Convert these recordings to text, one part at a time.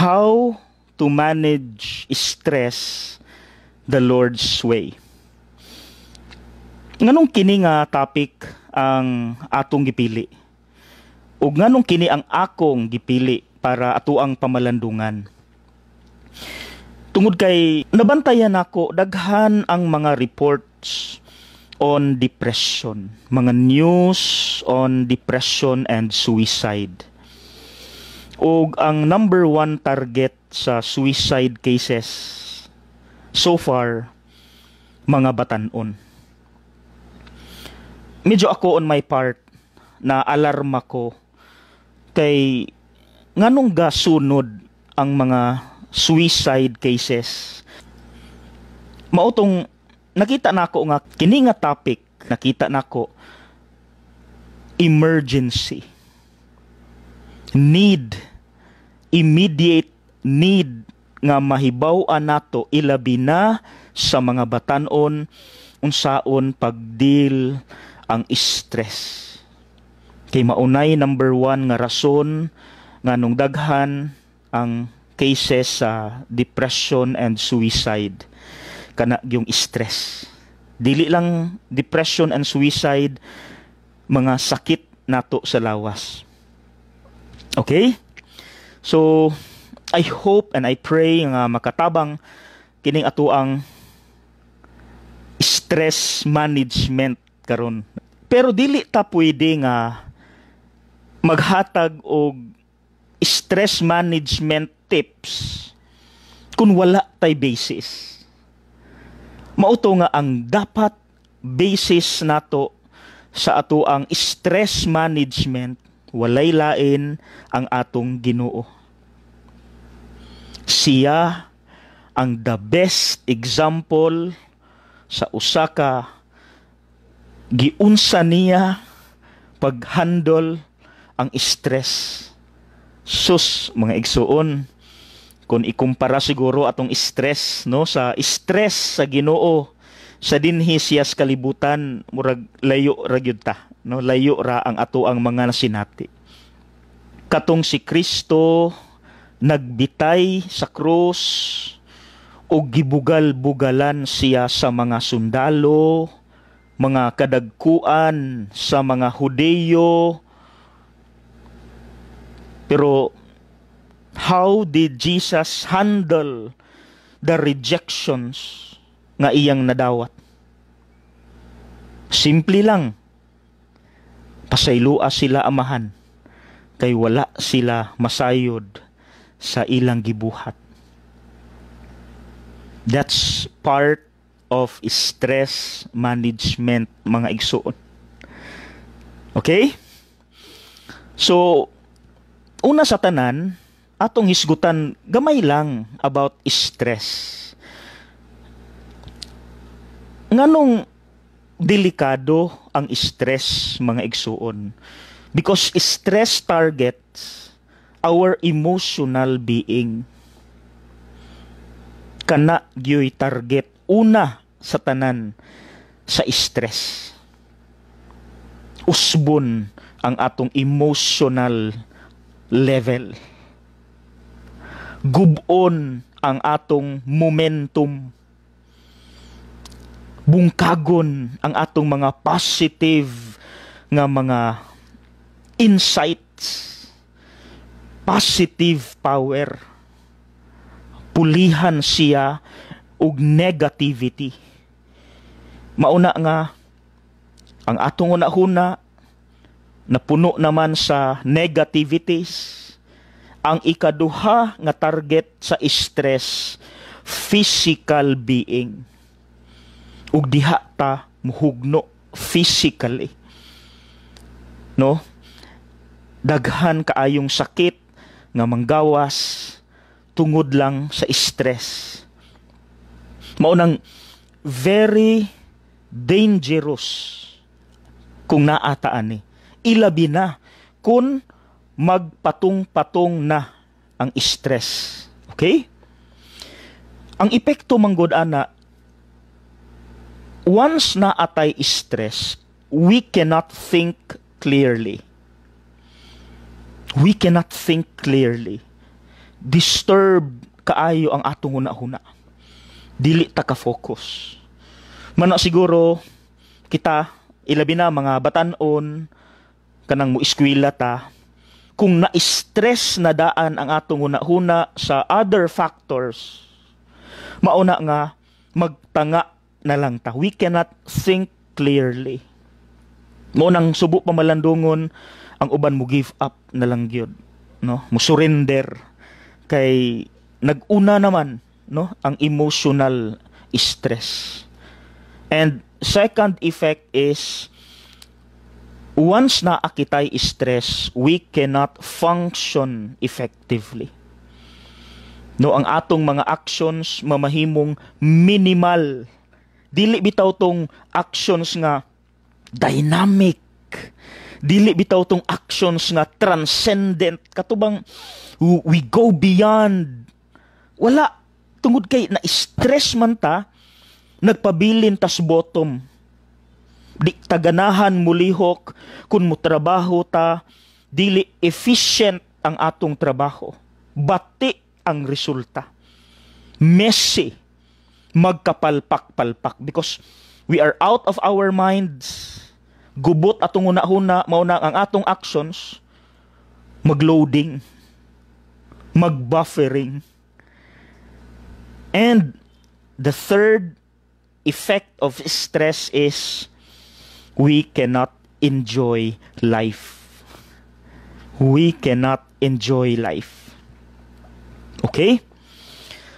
How to manage stress the Lord's way. Nganong kini nga topic ang atong gipili? Ug nganong kini ang akong gipili para atuang pamalandungan? Tungod kay nabantayan ako daghan ang mga reports on depression, mga news on depression and suicide. Ug ang number one target sa suicide cases so far, mga batan-on. Medyo ako on my part na alarma ko kay nganong gasunod ang mga suicide cases. Mautong nakita nako nga kini nga topic, nakita nako emergency. Need, immediate need nga mahibaw-an nato ilabi na sa mga batan-on unsaon pagdeal ang stress. Kay maunay number one nga rason nga nung daghan ang cases sa depression and suicide kana yung stress. Dili lang depression and suicide, mga sakit nato sa lawas. Okay? So I hope and I pray nga makatabang kining atuang stress management karon. Pero dili ta pwede nga maghatag og stress management tips kung wala tay basis. Mauto nga ang dapat basis nato sa atuang stress management walay lain ang atong Ginoo. Siya ang the best example sa usa ka giunsa niya paghandle ang stress. Sus, mga igsuon, kung ikumpara siguro atong stress no sa stress sa Ginoo sa dinhi siyas kalibutan, murag layo ra gyud ta, no, layo ra ang ato ang mga nasinati. Katong si Kristo nagbitay sa krus o gibugal-bugalan siya sa mga sundalo, mga kadagkuan sa mga Hudeyo. Pero how did Jesus handle the rejections nga iyang nadawat? Simple lang. Pasaylua sila amahan kay wala sila masayod sa ilang gibuhat. That's part of stress management, mga igsuon. Okay? So, una sa tanan, atong hisgutan gamay lang about stress. Nganong delikado ang stress, mga igsuon? Because stress targets our emotional being. Kana gyoy target una sa tanan sa stress. Usbon ang atong emotional level. Gubon ang atong momentum. Bungkagon ang atong mga positive nga mga insights. Positive power. Pulihan siya og negativity. Mauna nga ang atong una-una napuno naman sa negativities. Ang ikaduha nga target sa stress, physical being. Ug diha ta muhugno physically. No? Daghan kaayong sakit nga manggawas tungod lang sa stress. Maunang very dangerous kung naataan ni. Ilabi na kung magpatong-patong na ang stress. Okay? Ang epekto manggod ana, once na atay stress, we cannot think clearly. We cannot think clearly. disturbed kaayo ang atong huna-huna. Dili ta ka-focus. Mano siguro kita, ilabi na mga batanon, kanang mo eskwela ta, kung na-stress na daan ang atong huna-huna sa other factors, mauna nga magtanga na lang ta. We cannot think clearly. Maunang subo pa malandungon, ang uban mo give up na lang gyud, no? Mo surrender kay naguna naman, no, ang emotional stress. And second effect is once na akitay stress, we cannot function effectively. No, ang atong mga actions mamahimong minimal. Dili bitaw tong actions nga dynamic. Dili bitaw tong actions nga transcendent. Katubang we go beyond. Wala. Tungod kay na-stress man ta, nagpabilin tas bottom. Di taganahan mulihok kun mo trabaho ta, dili efficient ang atong trabaho. Bati ang resulta. Messy. Magkapalpak-palpak because we are out of our minds. Gubot atong una-una, mauna ang atong actions, magloading, magbuffering. And the third effect of stress is we cannot enjoy life. We cannot enjoy life. Okay?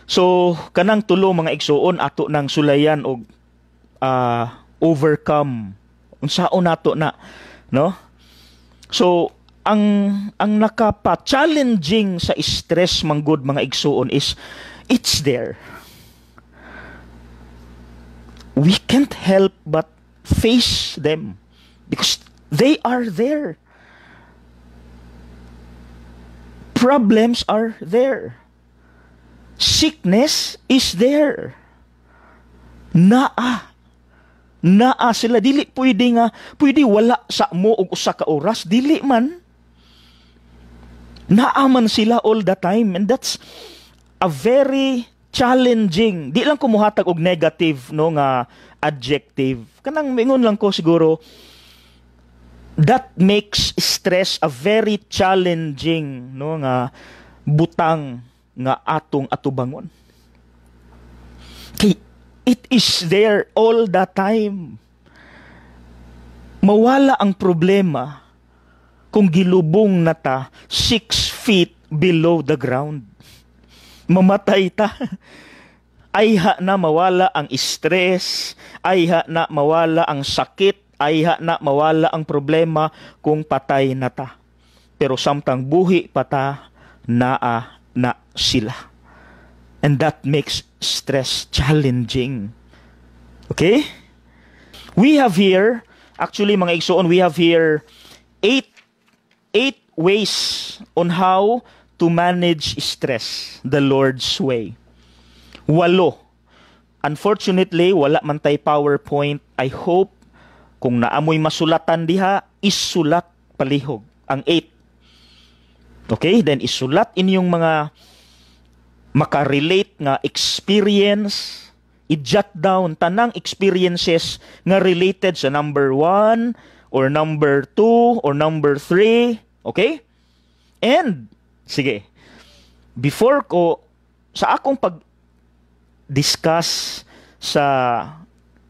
So, kanang tulo mga igsuon ato nang sulayan og overcome unsaon nato na, no? So ang nakapa-challenging sa stress manggod mga igsuon is it's there. We can't help but face them because they are there. Problems are there. Sickness is there. Naa sila, dili pwede wala sa mo og usa ka oras, dili man. Naaman sila all the time, and that's a very challenging. Di lang ko muhatag og negative, no, nga adjective. Kanang mingon lang ko siguro, that makes stress a very challenging, no, nga butang nga atong atubangon. Kay it is there all the time. Mawala ang problema kung gilubong na ta 6 feet below the ground. Mamatay ta. Ayha na mawala ang stress, ayha na mawala ang sakit, ayha na mawala ang problema kung patay na ta. Pero samtang buhi pa ta, naa na sila. And that makes stress challenging. Okay? We have here, actually mga igsoon, we have here 8 ways on how to manage stress the Lord's way. 8. Unfortunately, wala man tay PowerPoint. I hope kung naamoy masulatan diha, isulat palihog ang 8. Okay? Then isulat inyong mga makarelate nga experience, i-jot down tanang experiences nga related sa number 1 or number 2 or number 3. Okay? And, sige, before ko, sa akong pag-discuss sa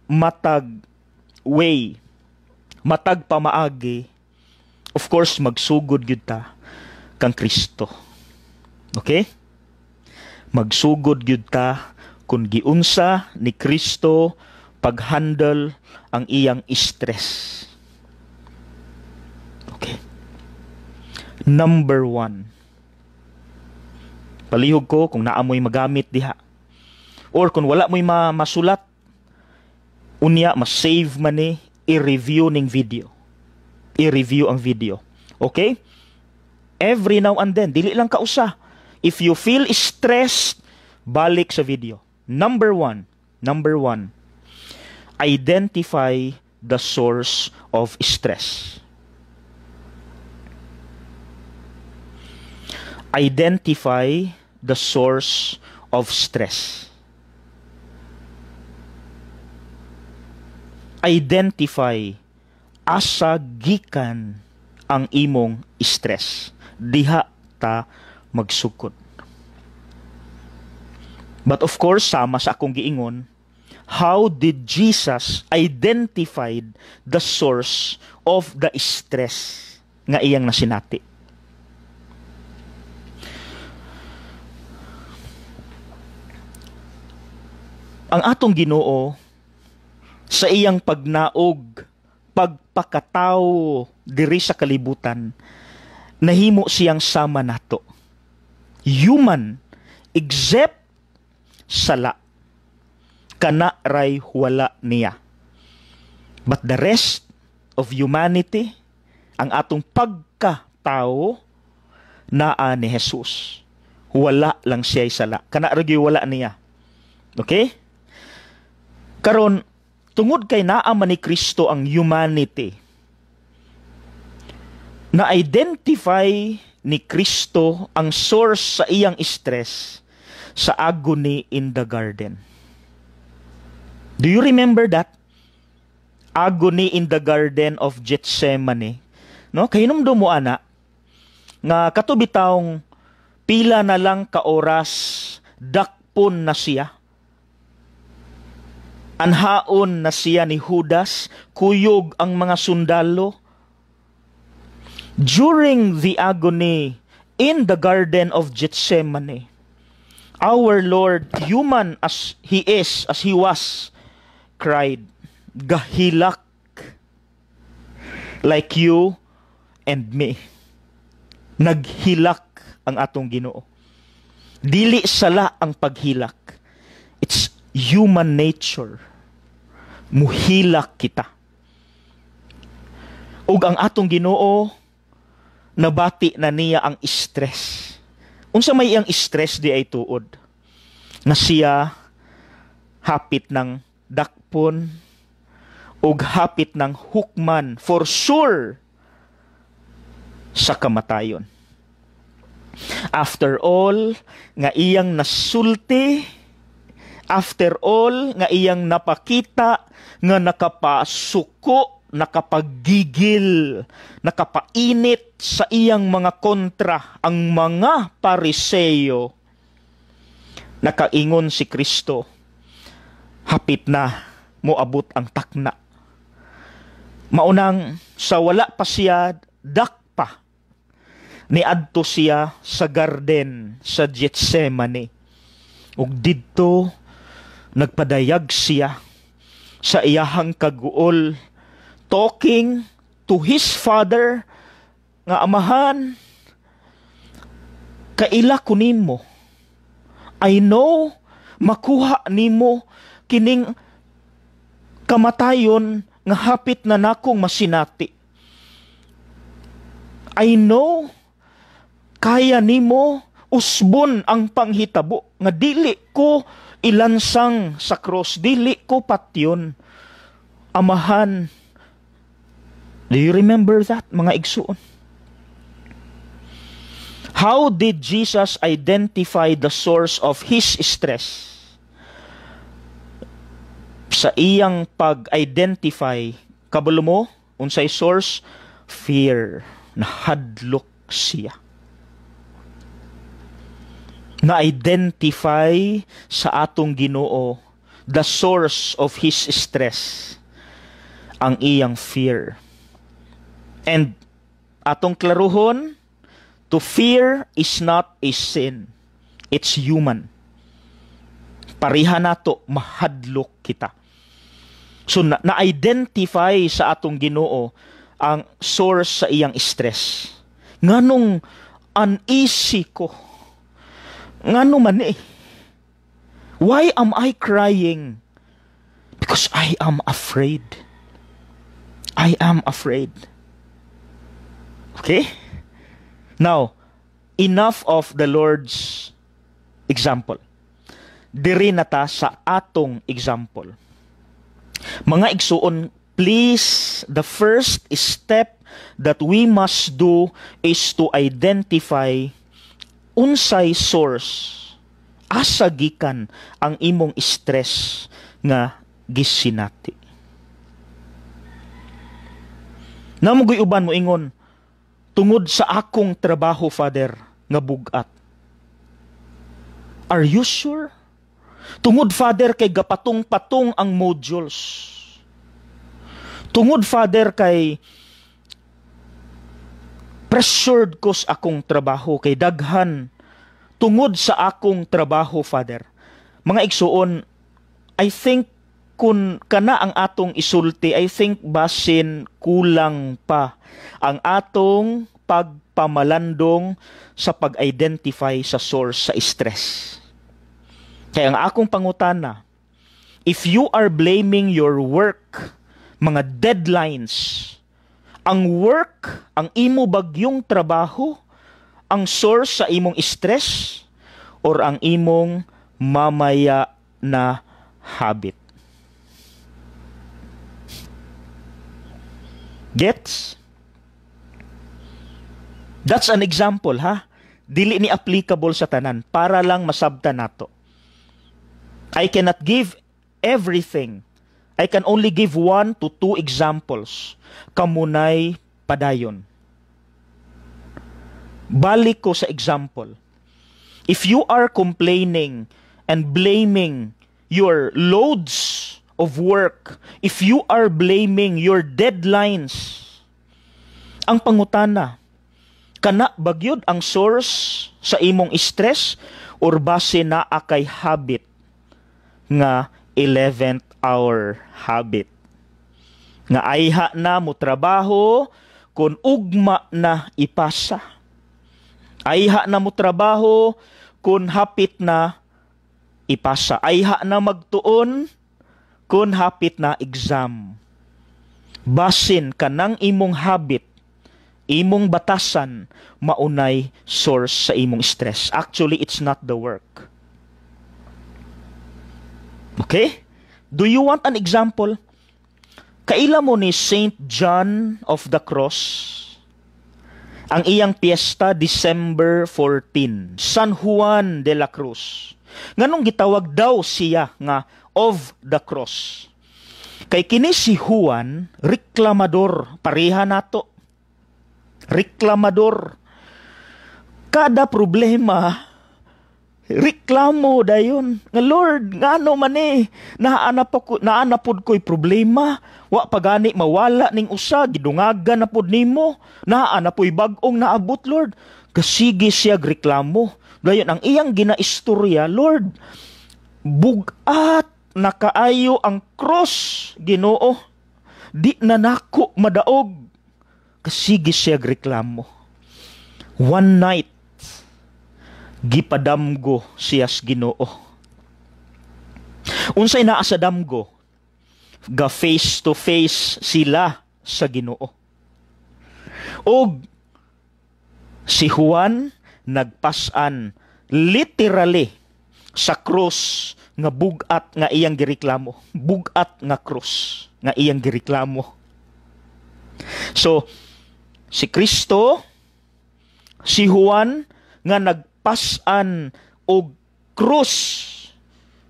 matag way, matag pamaagi, of course, magsugod yun ta kang Kristo. Okay? Magsugod gyud ta kung giunsa ni Kristo pag-handle ang iyang stress. Okay. Number 1. Palihog ko kung naamoy magamit diha. Or kung wala mo'y masulat, unya, ma-save man ni, i-review ning video. I-review ang video. Okay? Every now and then, dili lang kausa. If you feel stressed, balik sa video. Number 1. Identify the source of stress. Identify the source of stress. Identify asa gikan ang imong stress. Diha ta magsukod. But of course, sama sa akong giingon, how did Jesus identified the source of the stress nga iyang nasinati? Ang atong Ginoo sa iyang pagnaog, pagpakatao diri sa kalibutan, nahimo siyang sama nato. Human, except sala. Kana ray wala niya. But the rest of humanity, ang atong pagkatao, naa ni Jesus. Wala lang siya sala. Kana ray wala niya. Okay? Karon, tungod kay naaman ni Kristo ang humanity, na-identify ni Kristo ang source sa iyang stress sa agony in the garden. Do you remember that? Agony in the garden of Gethsemane. No? Kahinumdum mo ana, nga katubitawng pila na lang ka oras, dakpon na siya. Anhaon na siya ni Judas, kuyog ang mga sundalo. During the agony in the garden of Gethsemane, our Lord, human as He is, as He was, cried, gahilak, like you and me. Naghilak ang atong Ginoo. Dili sala ang paghilak. It's human nature. Muhilak kita. Ug ang atong Ginoo, nabati na niya ang stress. Unsa may iyang stress di ay tuod? Na siya hapit ng dakpon ug hapit ng hukman for sure sa kamatayon. After all, nga iyang nasulti, after all, nga iyang napakita, nga nakapasuko, nakapagigil, nakapainit sa iyang mga kontra, ang mga Pariseo, nakaingon si Kristo, hapit na moabot ang takna. Maunang sa wala pa siya dakpa, niadto siya sa garden sa Gethsemane. Ug didto nagpadayag siya sa iyahang kaguol, talking to his father, nga amahan, kaila ko nimo. I know makuha nimo kining kamatayon nga hapit na nakong masinati. I know kaya nimo usbon ang panghitabo nga dili ko ilansang sa cross, dili ko patyon. Amahan, do you remember that, mga igsuon? How did Jesus identify the source of his stress? Sa iyang pag-identify, kabalo mo, unsay source? Fear. Nahadlok siya. Na-identify sa atong Ginoo the source of his stress, ang iyang fear. And atong klaruhon, to fear is not a sin. It's human. Pareha nato, mahadlok kita. So na-identify sa atong Ginoo ang source sa iyang stress. Nganong uneasy ko? Ngano man eh? Why am I crying? Because I am afraid. I am afraid. Okay? Now, enough of the Lord's example. Diri na ta sa atong example. Mga igsuon, please, the first step that we must do is to identify unsay source asa gikan ang imong stress nga gisinati. Namugoy uban mo ingon, tungod sa akong trabaho, Father, nga bugat. Are you sure? Tungod, Father, kay gapatong-patong ang modules. Tungod, Father, kay pressured ko sa akong trabaho, kay daghan. Tungod sa akong trabaho, Father. Mga igsuon, I think kung kana ang atong isulti, I think basin kulang pa ang atong pagpamalandong sa pag-identify sa source sa stress. Kaya ang akong pangutana, if you are blaming your work, mga deadlines, ang work, ang imo bagyong trabaho, ang source sa imong stress, or ang imong mamaya na habit. Gets? That's an example, ha? Dili ni applicable sa tanan, para lang masabtan nato. I cannot give everything. I can only give 1 to 2 examples. Kamunay padayon. Balik ko sa example. If you are complaining and blaming your loads of work, if you are blaming your deadlines, ang pangutana, kana bagyod ang source sa imong stress or base na akay habit nga 11th hour habit. Nga ayha na mo trabaho kung ugma na ipasa. Ayha na mo trabaho kung hapit na ipasa. Ayha na magtuon kung hapit na exam. Basin kanang imong habit, imong batasan, maunay source sa imong stress. Actually, it's not the work. Okay? Do you want an example? Kaila mo ni Saint John of the Cross. Ang iyang piyesta, December 14. San Juan de la Cruz. Nganong gitawag daw siya nga of the cross. Kay kini si Juan, reklamador. Pareha nato. Reklamador. Kada problema, reklamo dayon. Nga Lord, ngano man naanapod ko'y problema. Wa pagani mawala ning usa, gidungagan na pod nimo. Naanapoy bagong naabot, Lord. Kasigi siya reklamo. Dayon ang iyang ginaistorya, Lord, bugat na kaayo ang cross, Ginoo. Di na nako madaog. Kasigi siya reklamo. One night, gipadamgo siya sa Ginoo. Unsay naa sa damgo? Ga face to face sila sa Ginoo. Og si Juan nagpasan literally sa cross nga bugat nga iyang gireklamo. Bugat nga cross nga iyang gireklamo. So, si Kristo, si Juan nga nagpasan og cross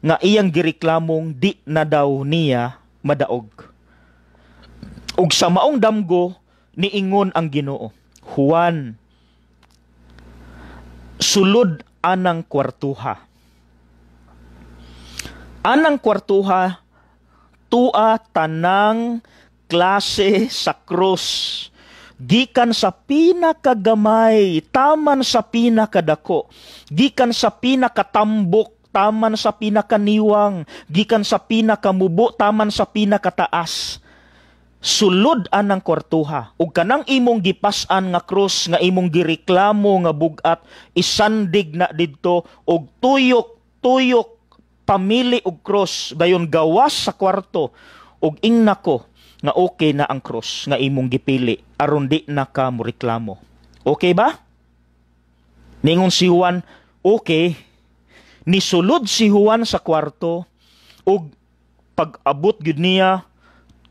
nga iyang gireklamong di na daw niya madaog. Ug sa maong damgo niingon ang Ginoo, Juan, sulod anang kwartuha. Anang kwartuha, tua tanang klase sa cross. Gikan sa pinakagamay, taman sa pinakadako. Gikan sa pinakatambok, taman sa pinakaniwang. Gikan sa pinakamubo, taman sa pinakataas. Sulod anang kwartuha. Ug kanang imong gipas-an nga cross, nga imong gireklamo nga bugat, isandig na didto, og tuyok pamili og cross, gayon gawas sa kwarto, og ingna ko, nga okay na ang cross nga imong gipili aron di na ka mo reklamo. Okay ba? Ningon si Juan, okay. Nisulod si Juan sa kwarto ug pag-abot gyud niya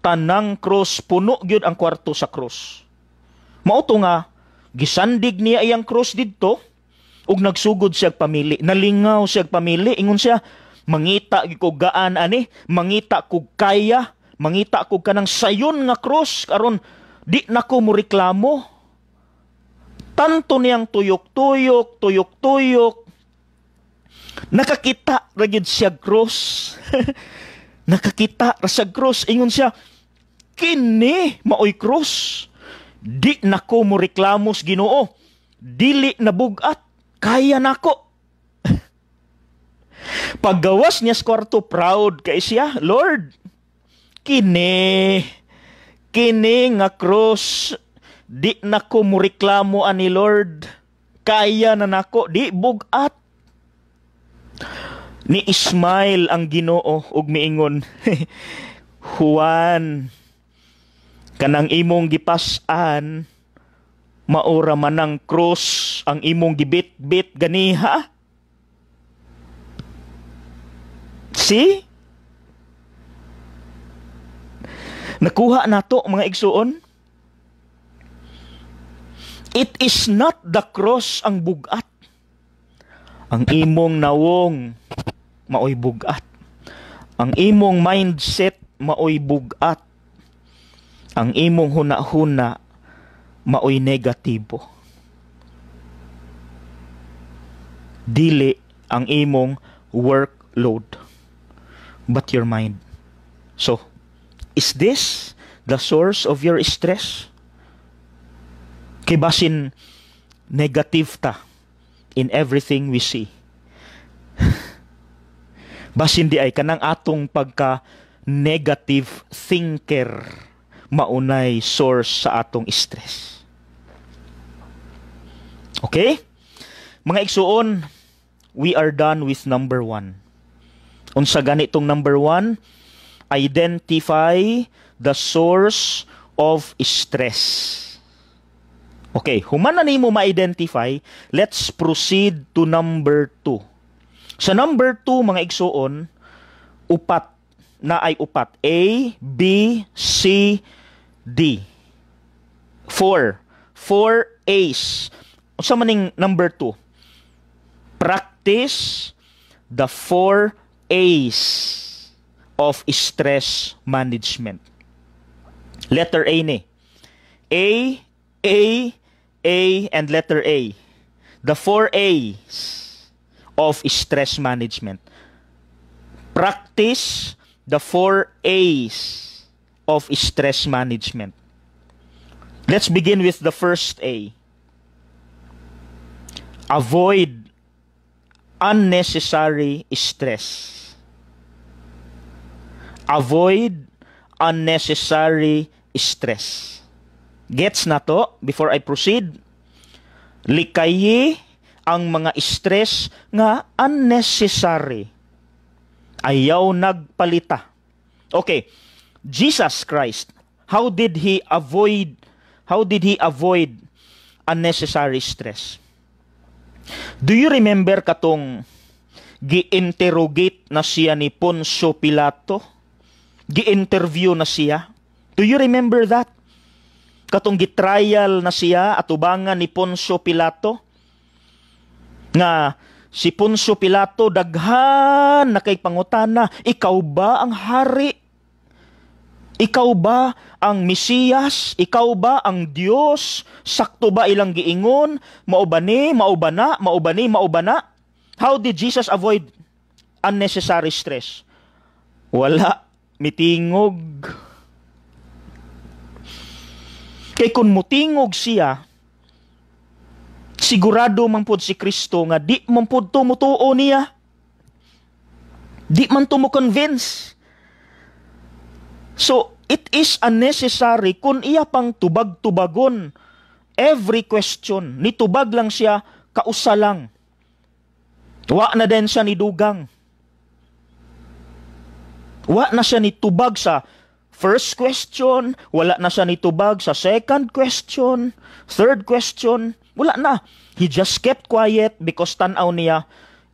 tanang cross, puno gyud ang kwarto sa cross. Mao to nga gisandig niya iyang cross didto ug nagsugod siya pamili. Nalingaw siya pamili, ingon siya, mangita ko gaan ani, mangita ko kaya, mangita ko kanang sayon nga cross karon di nako mo reklamo. Tanto niyang tuyok-tuyok, nakakita ra gyud siya cross. Nakakita ra siya cross, ingon siya, kini maoy cross. Di nako mo reklamos Ginoo. Dili na bugat, kaya nako. Paggawas niya sa kwarto, proud kay siya, Lord, kini nga cross, di nako mo reklamo ani Lord, kaya na nako, di bugat. Ni Ismail ang Ginoo ug miingon, Juan, kanang imong gipas-an, maura manang cross ang imong gibit-bit ganiha. See? Nakuha nato mga igsuon. It is not the cross ang bugat. Ang imong nawong maoy bugat. Ang imong mindset maoy bugat. Ang imong huna-huna maoy negatibo. Dili ang imong workload, but your mind. So, is this the source of your stress? Kay basin negative ta in everything we see. Basin di ay kanang atong pagka negative thinker maunay source sa atong stress. Okay? Mga igsuon, we are done with number 1. Unsa ganitong number 1? Identify the source of stress. Okay, human na nimo ma-identify, let's proceed to number 2. Sa number 2, mga igsuon, upat na ay upat. A, B, C, D. 4 A's. Unsa maning number 2? Practice the 4 A's of stress management. Letter A ni. A, and letter A. The 4 A's of stress management. Practice the 4 A's of stress management. Let's begin with the first A. Avoid unnecessary stress. Avoid unnecessary stress. Gets na to? Before I proceed, likayi ang mga stress nga unnecessary. Ayaw nagpalita. Okay, Jesus Christ, how did he avoid unnecessary stress? Do you remember katong gi-interrogate na siya ni Poncio Pilato? Gi-interview na siya? Do you remember that? Katong gi-trial na siya atubangan ni Poncio Pilato? Nga si Poncio Pilato daghan na kay pangutana, ikaw ba ang hari? Ikaw ba ang Mesiyas? Ikaw ba ang Dios? Sakto ba ilang giingon? Mao ba ni? Mao ba na? Mao ba ni? Mao ba na? How did Jesus avoid unnecessary stress? Wala. Mitingog. Kay kun mutingog siya, sigurado man pod si Kristo nga di man pod tumutuo niya. Di man to mo convince. So, it is unnecessary kung iya pang tubag-tubagon every question. Nitubag lang siya, kausa lang. Wa na din siya ni dugang. Wa na siya nitubag sa first question, wala na siya nitubag sa second question, third question, wala na. He just kept quiet because tanaw niya,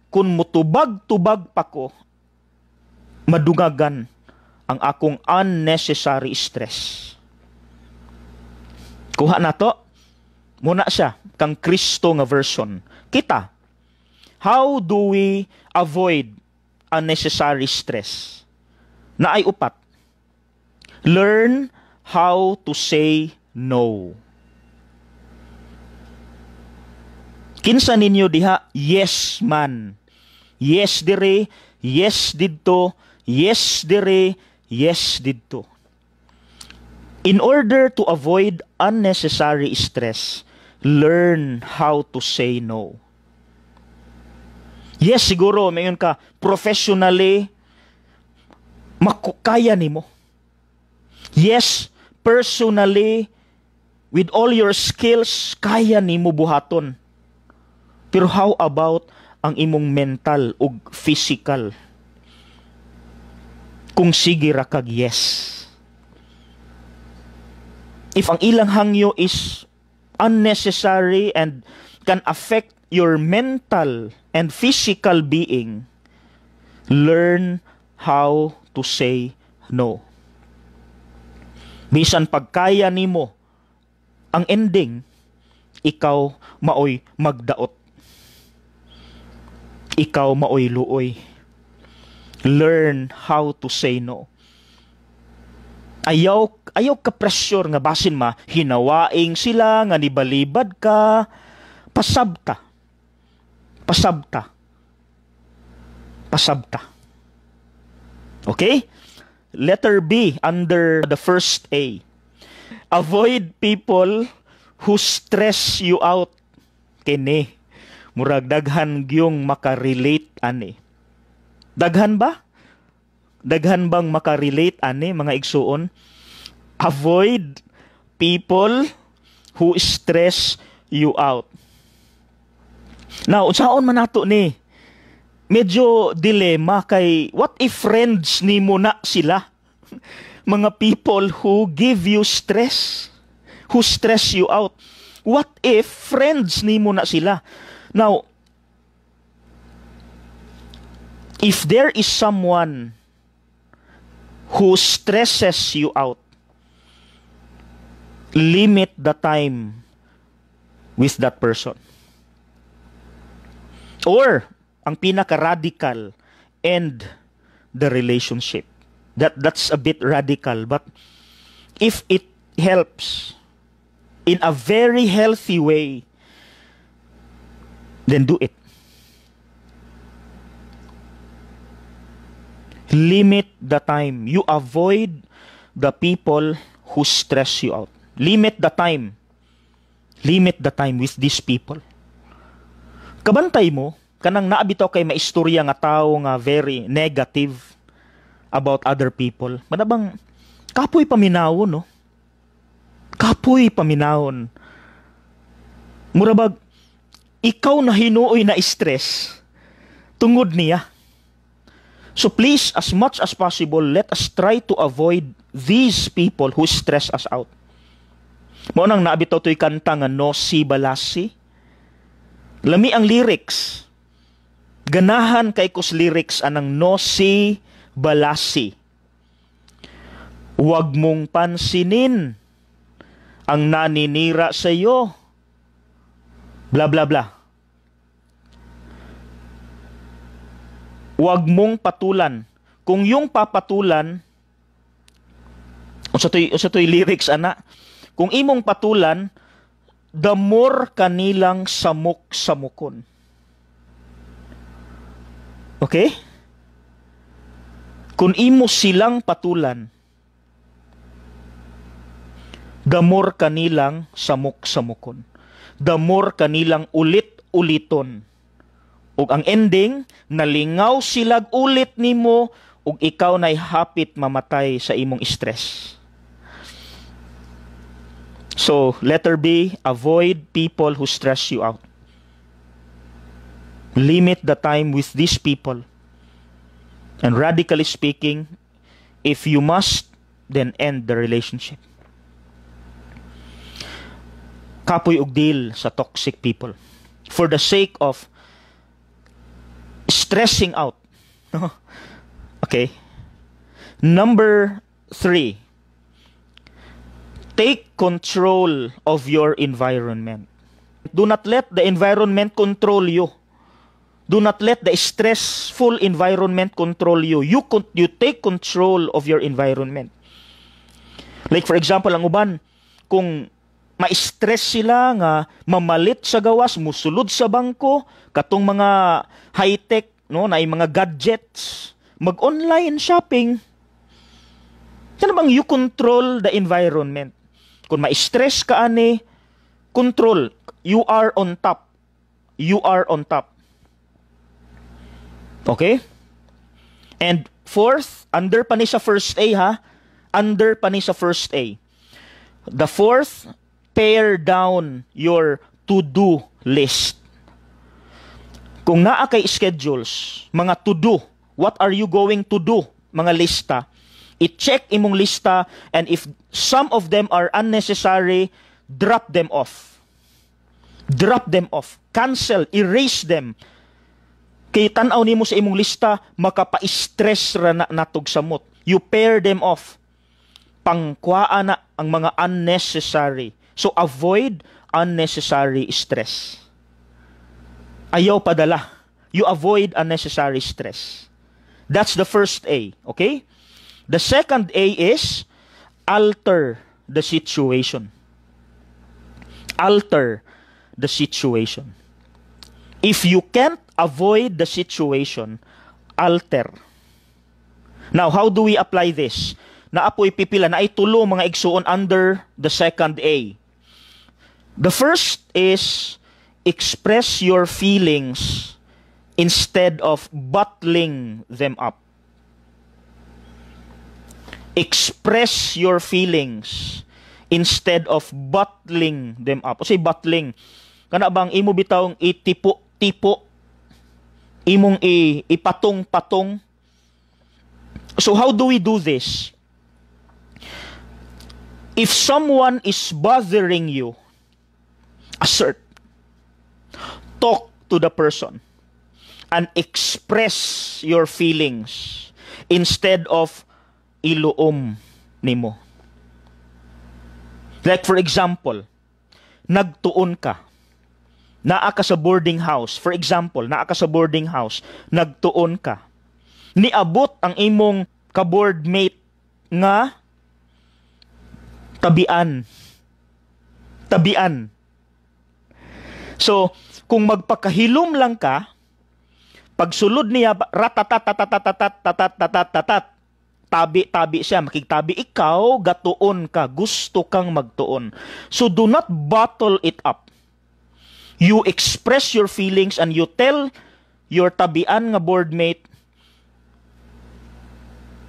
kung mutubag-tubag pa ko, madugagan ang akong unnecessary stress. Kuha na to. Muna siya, kang Kristo nga version. Kita, How do we avoid unnecessary stress? Na ay upat. Learn how to say no. Kinsa ninyo diha, yes man. Yes dire, yes didto, yes dire, yes didto. In order to avoid unnecessary stress, learn how to say no. Yes, siguro, mayon ka, professionally, makukaya nimo. Yes, personally, with all your skills, kaya nimo buhaton. Pero how about ang imong mental ug physical? Kung sige ra kag yes. If ang ilang hangyo is unnecessary and can affect your mental and physical being, learn how to say no. Bisan pagkaya nimo, ang ending, ikaw maoy magdaot. Ikaw maoy luoy. Learn how to say no. Ayaw ka pressure nga basin ma, hinawaing sila, nga nibalibad ka, pasabta. Pasabta. Pasabta. Okay? Letter B, under the first A. Avoid people who stress you out. Kini, murag daghan gyung makarelate ani. Daghan ba? Daghan bang makarelate ani, mga igsuon? Avoid people who stress you out. Now, unsaon man nato ni? Medyo dilema kay what if friends nimo na sila? Mga people who give you stress, who stress you out. What if friends nimo na sila? Now, if there is someone who stresses you out, limit the time with that person. Or, ang pinaka-radical, end the relationship. That's a bit radical, but if it helps in a very healthy way, then do it. Limit the time. You avoid the people who stress you out. Limit the time. Limit the time with these people. Kabantay mo, kanang naabito kay maistorya nga tao nga very negative about other people. Manabang, kapoy paminawon, no? Kapoy paminawon. Murabag, ikaw na hinuoy na stress, tungod niya. So please, as much as possible, let us try to avoid these people who stress us out. Mo nang naabitaw to'y kanta nga No Si Balasi. Lami ang lyrics. Ganahan kay kus lyrics anang No Si Balasi. Huwag mong pansinin ang naninira sa iyo. Bla bla bla. Huwag mong patulan. Kung yung papatulan, usa to'y lyrics ana, kung imong patulan, the more kanilang samuk-samukon. Okay? Kung imo silang patulan, the more kanilang samuk-samukon. The more kanilang ulit-uliton. Ug ang ending, nalingaw silag ulit nimo ug ikaw na'y hapit mamatay sa imong stress. So, letter B, avoid people who stress you out. Limit the time with these people. And radically speaking, if you must, then end the relationship. Kapoy og deal sa toxic people. For the sake of stressing out. Okay. Number 3. Take control of your environment. Do not let the environment control you. Do not let the stressful environment control you. You take control of your environment. Like for example, ang uban, kung ma-stress sila nga mamalit sa gawas, musulod sa bangko, katong mga high-tech, no, na mga gadgets, mag-online shopping. Yan bang you control the environment. Kung ma-stress ka ani, control. You are on top. You are on top. Okay? And fourth, under pa ni sa first A ha, under pa ni sa first A. The fourth, pare down your to-do list. Kung naa kay schedules, mga to-do, what are you going to do? Mga lista. I-check imong lista, and if some of them are unnecessary, drop them off. Drop them off. Cancel. Erase them. Kay tanaw nimo sa imong lista, makapa-stress ra na natog samot. You pare them off. Pangkuaa na ang mga unnecessary. So avoid unnecessary stress. Ayaw padala. You avoid unnecessary stress. That's the first A, okay? The second A is alter the situation. Alter the situation. If you can't avoid the situation, alter. Now, how do we apply this? Naapoy pipila na ay tulo mga igsuon under the second A. The first is express your feelings instead of bottling them up. Express your feelings instead of bottling them up. O say bottling. Kana bang imo bitawng itipo-tipo, imong ipatong-patong. So how do we do this? If someone is bothering you, assert. Talk to the person and express your feelings instead of iluom nimo. Like for example, nagtuon ka. Naa ka sa boarding house. For example, naa ka sa boarding house, nagtuon ka. Niabot ang imong ka-boardmate nga tabian. Tabian. So, kung magpakahilom lang ka, pagsulod niya, ratatatatatatatatatatatatat, tabi-tabi siya, makiktabi, ikaw, gatuon ka, gusto kang magtuon. So, do not bottle it up. You express your feelings and you tell your tabian nga boardmate,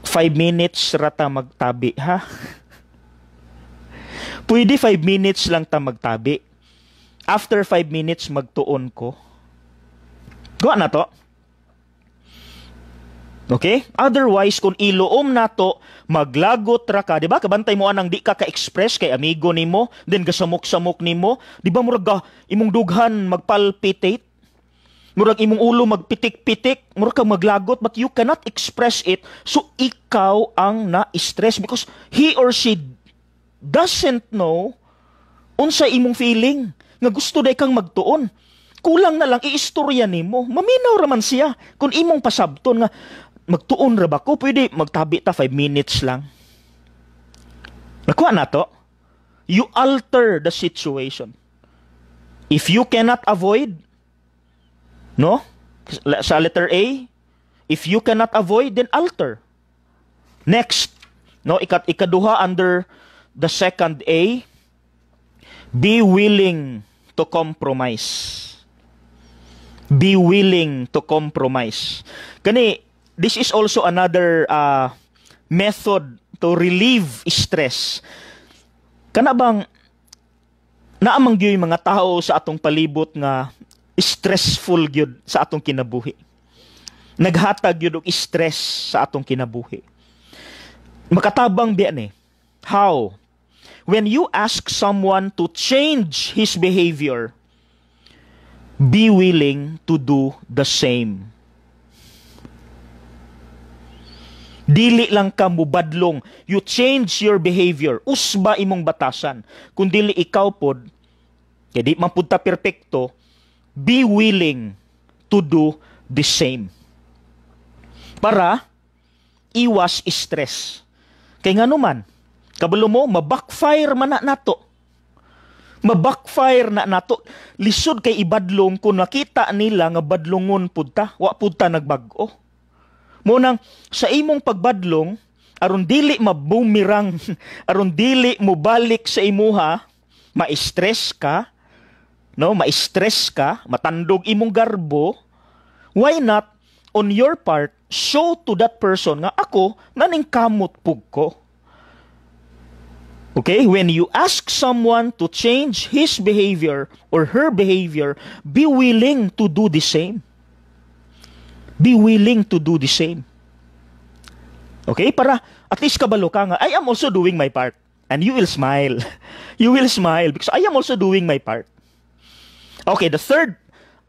5 minutes rata magtabi, ha? Pwede 5 minutes lang ta magtabi. After 5 minutes, magtuon ko. Gawa na to. Okay? Otherwise, kung iluom na to, maglagot ra ka. Diba? Kabantay mo anang di ka ka-express kay amigo nimo, then gasamok-samok nimo. Diba murag imong dughan magpalpitate? Murag imong ulo magpitik-pitik? Murag kang maglagot, but you cannot express it. So, ikaw ang na-stress because he or she doesn't know unsa imong feeling nga gusto day kang magtuon. Kulang na lang iistorya nimo. Maminaw raman siya kung imong pasabton nga magtuon ra ba ko, pwede magtabi ta 5 minutes lang. Nakuha na to. You alter the situation. If you cannot avoid, no? Sa letter A, if you cannot avoid, then alter. Next, no, ikaduha under the second A, be willing to compromise. Be willing to compromise. Kani, this is also another method to relieve stress. Kana bang naamang gyud mga tao sa atong palibot nga stressful gyud sa atong kinabuhi. Naghatag gyud og stress sa atong kinabuhi. Makatabang biyan eh. How? When you ask someone to change his behavior, be willing to do the same. Dili lang ka mubadlong. You change your behavior. Usba imong batasan. Kung dili ikaw pod, kaya di man pud ta perpekto, be willing to do the same. Para iwas stress. Kay nga naman, kabalo mo, mabackfire man na nato. Mabackfire na nato. Lisod kay ibadlong kung nakita nila nga badlongon pudta, wa pudta nagbag-o. Munang sa imong pagbadlong, aron dili mabumirang, aron dili mo balik sa imuha, ma-stress ka, no, ma-stress ka, matandog imong garbo, why not on your part show to that person nga ako naning kamot pug ko. Okay, when you ask someone to change his behavior or her behavior, be willing to do the same. Be willing to do the same. Okay, para at least kabalo ka nga, I am also doing my part. And you will smile. You will smile because I am also doing my part. Okay, the third,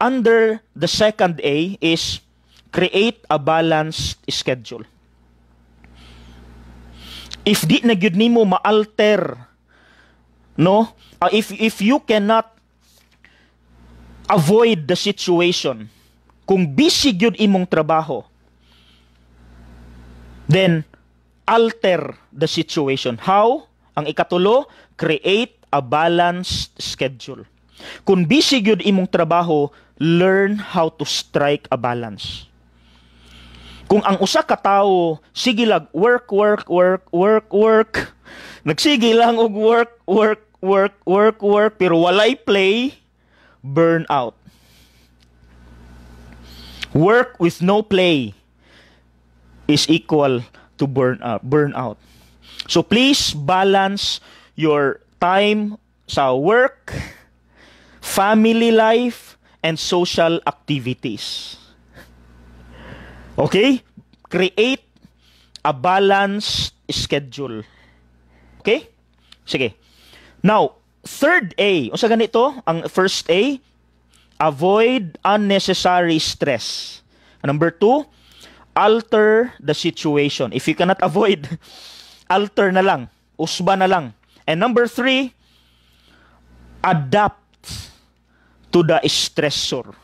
under the second A, is create a balanced schedule. If di na gyud nimo ma-alter, no? If you cannot avoid the situation, kung busy gyud imong trabaho, then alter the situation. How? Ang ikatulo, create a balanced schedule. Kung busy gyud imong trabaho, learn how to strike a balance. Kung ang usa ka tawo sige lang work, nagsige lang og work, pero walay play, burn out. Work with no play is equal to burnout. So please balance your time sa work, family life, and social activities. Okay? Create a balanced schedule. Okay? Sige. Now, third A. O sa ganito, ang first A, avoid unnecessary stress. Number 2, alter the situation. If you cannot avoid, alter na lang. Usba na lang. And number 3, adapt to the stressor.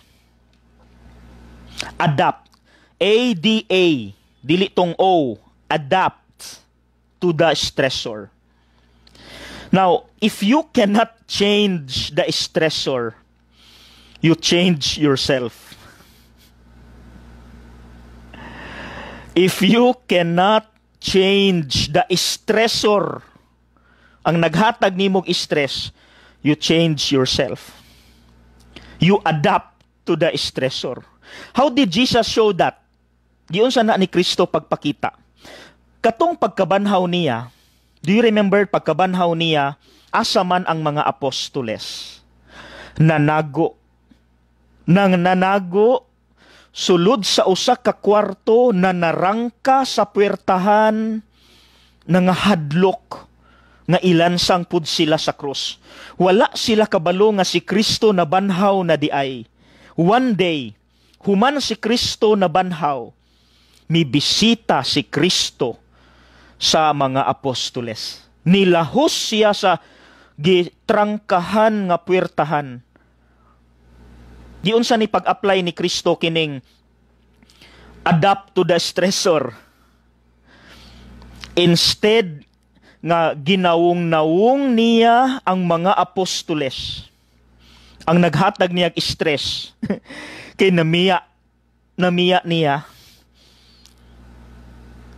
Adapt. A-D-A. Dili tong O. Adapt to the stressor. Now, if you cannot change the stressor, you change yourself. If you cannot change the stressor, ang naghatag nimog stress, you change yourself. You adapt to the stressor. How did Jesus show that? Giun sa na ni Kristo pagpakita. Katong pagkabanhaw niya, do you remember pagkabanhaw niya, asa man ang mga apostoles? Nanago. Nang nanago, sulod sa usa ka kwarto na narangka sa puwertahan nga hadlok nga ilansang pud sila sa krus. Wala sila kabalo nga si Kristo na banhaw na diay. One day, human si Kristo na banhaw, mibisita si Kristo sa mga apostoles. Nilahos siya sa gitrangkahan nga puwertahan. Diun sa ni pag-apply ni Kristo kining adapt to the stressor. Instead nga ginawong-nawong niya ang mga apostoles. Ang naghatag niya stress kay namiya niya.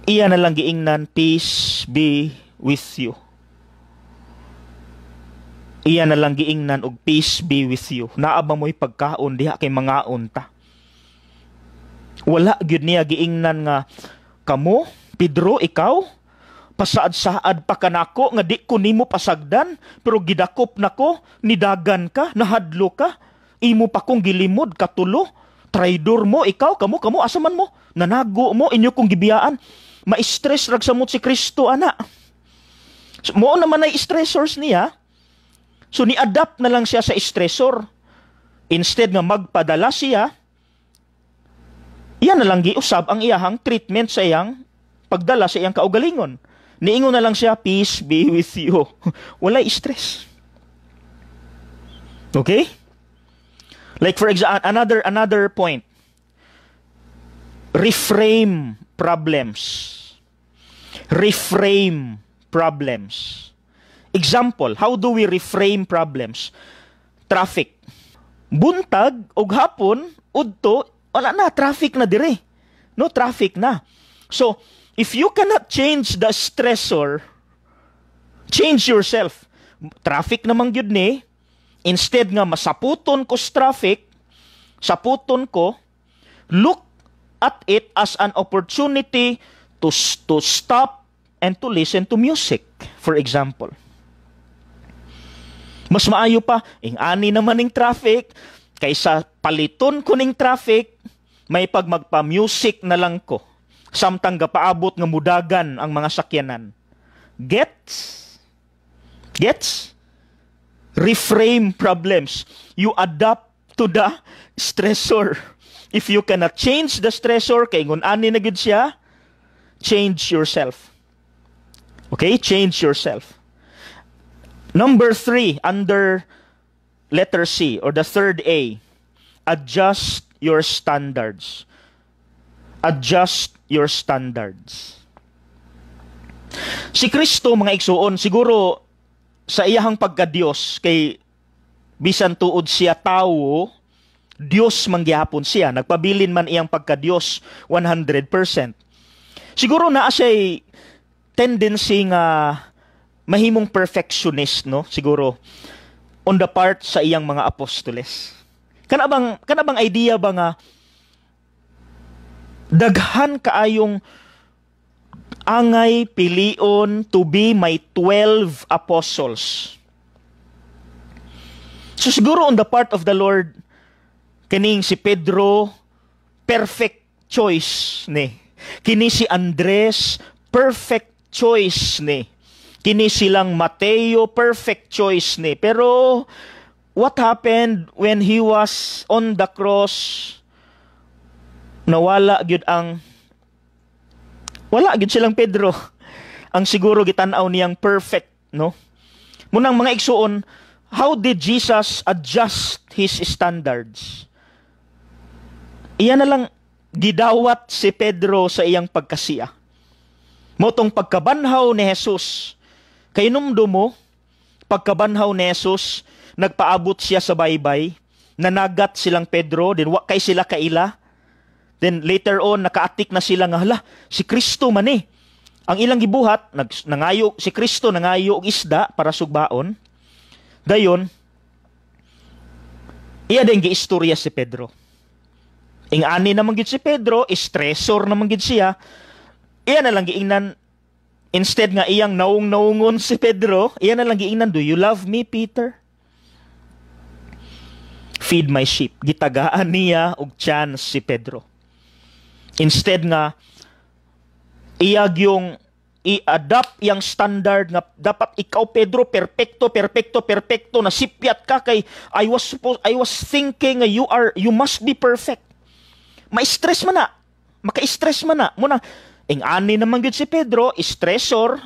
Iya na lang giingnan, peace be with you. Iya na lang giingnan og peace be with you. Naa ba mo'y pagkaon diha kay mangaon ta? Wala gyud niya giingnan nga kamo, Pedro, ikaw pasaad-saad pa kanako nga di ko nimo pasagdan, pero gidakop nako, nidagan ka, nahadlo ka, imo pa kong gilimod katulo, traidor mo ikaw, kamo asa man mo, nanago mo, inyo kong gibiyaan. Ma-stress rag samot si Kristo ana. So, mo naman ay stressors niya. So ni-adapt na lang siya sa stressor. Instead nga magpadala siya, iyan na lang giusab ang iyahang treatment sa iyang pagdala sa iyang kaugalingon. Niingon na lang siya, peace be with you. Walay stress. Okay? Like for example, another point. reframe problems. Reframe problems. Example, how do we reframe problems? Traffic. Buntag o hapon, udto, wala na, traffic na dire. No, traffic na. So, if you cannot change the stressor, change yourself. Traffic naman yun ni, instead nga masaputon ko sa traffic, saputon ko, look at it as an opportunity to stop and to listen to music, for example. Mas maayo pa, ani naman ng traffic, kaysa paliton ko ng traffic, may pag magpa-music na lang ko. Samtang gapaabot nga mudagan ang mga sakyanan. Gets? Gets? Reframe problems. You adapt to the stressor. If you cannot change the stressor, kay ngun ani na gid siya, change yourself. Okay? Change yourself. Number 3, under letter C, or the third A, adjust your standards. Adjust your standards. Si Kristo, mga igsuon, siguro sa iyahang pagka-Diyos, kay bisan tuod siya tao, Diyos manggihapon siya. Nagpabilin man iyang pagka-Diyos 100%. Siguro naa siya'y tendency nga mahimong perfectionist, no? Siguro on the part sa iyang mga apostoles. Kana bang idea ba nga daghan kaayong angay pilion to be my 12 apostles. So siguro on the part of the Lord, kining si Pedro, perfect choice ni. Kini si Andres, perfect choice ni. Kini silang Mateo, perfect choice ni. Pero what happened when he was on the cross? Nawala gyud wala gyud silang Pedro. Ang siguro gitan-aw niyang perfect, no? Munang mga igsuon, how did Jesus adjust his standards? Iyan na lang gidawat si Pedro sa iyang pagkasiya. Motong pagkabanhaw ni Jesus, kay numdo mo, pagkabanhaw ni Jesus, nagpaabot siya sa baybay, nanagat silang Pedro, then wa kay sila kaila. Then later on, nakaatik na sila nga, hala, si Kristo man eh. Ang ilang gibuhat, nangayo, si Kristo nangayo og isda para sugbaon. Dayon, iya din giistorya si Pedro. Ing-ani naman gid si Pedro, stressor naman gid siya. Iya na lang giingnan, instead nga iyang naung-naungon si Pedro, iya na lang giingnan, do you love me, Peter? Feed my sheep. Gitagaan niya og chance si Pedro. Instead nga, iyag yung i-adapt yung standard nga dapat ikaw, Pedro, perfecto, nasipyat ka kay I was thinking you must be perfect. Ma-stress man na. Maka-stress man na. Muna, ani naman gud si Pedro, stressor,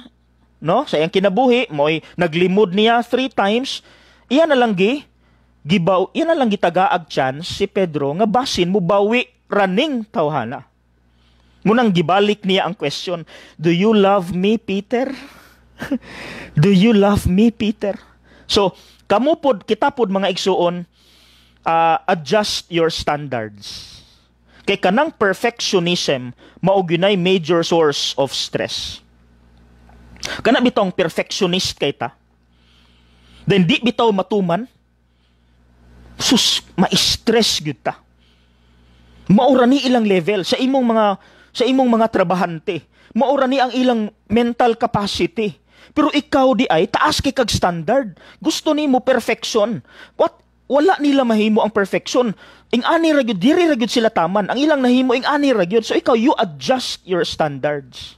no? Sa iyang kinabuhi, mo'y naglimod niya 3 times. Iyan na lang iyan na lang gitagaag chance si Pedro nga basin mo bawi raning tawhana. Munang gibalik niya ang question, do you love me, Peter? Do you love me, Peter? So, kita pod mga igsuon, adjust your standards. Kay kanang perfectionism mao gyunay major source of stress. Kana bitong perfectionist kay ta. Then di bitaw matuman. Ma-stress gyud ta. Maura ni ilang level sa imong mga trabahante. Maura ni ang ilang mental capacity. Pero ikaw di ay taas kay kag standard. Gusto nimo perfection. Wala nila mahimo ang perfection. Ing-ani ra gyud, diri ra gyud sila taman. Ang ilang nahimo ing-ani ra gyud. So ikaw, you adjust your standards.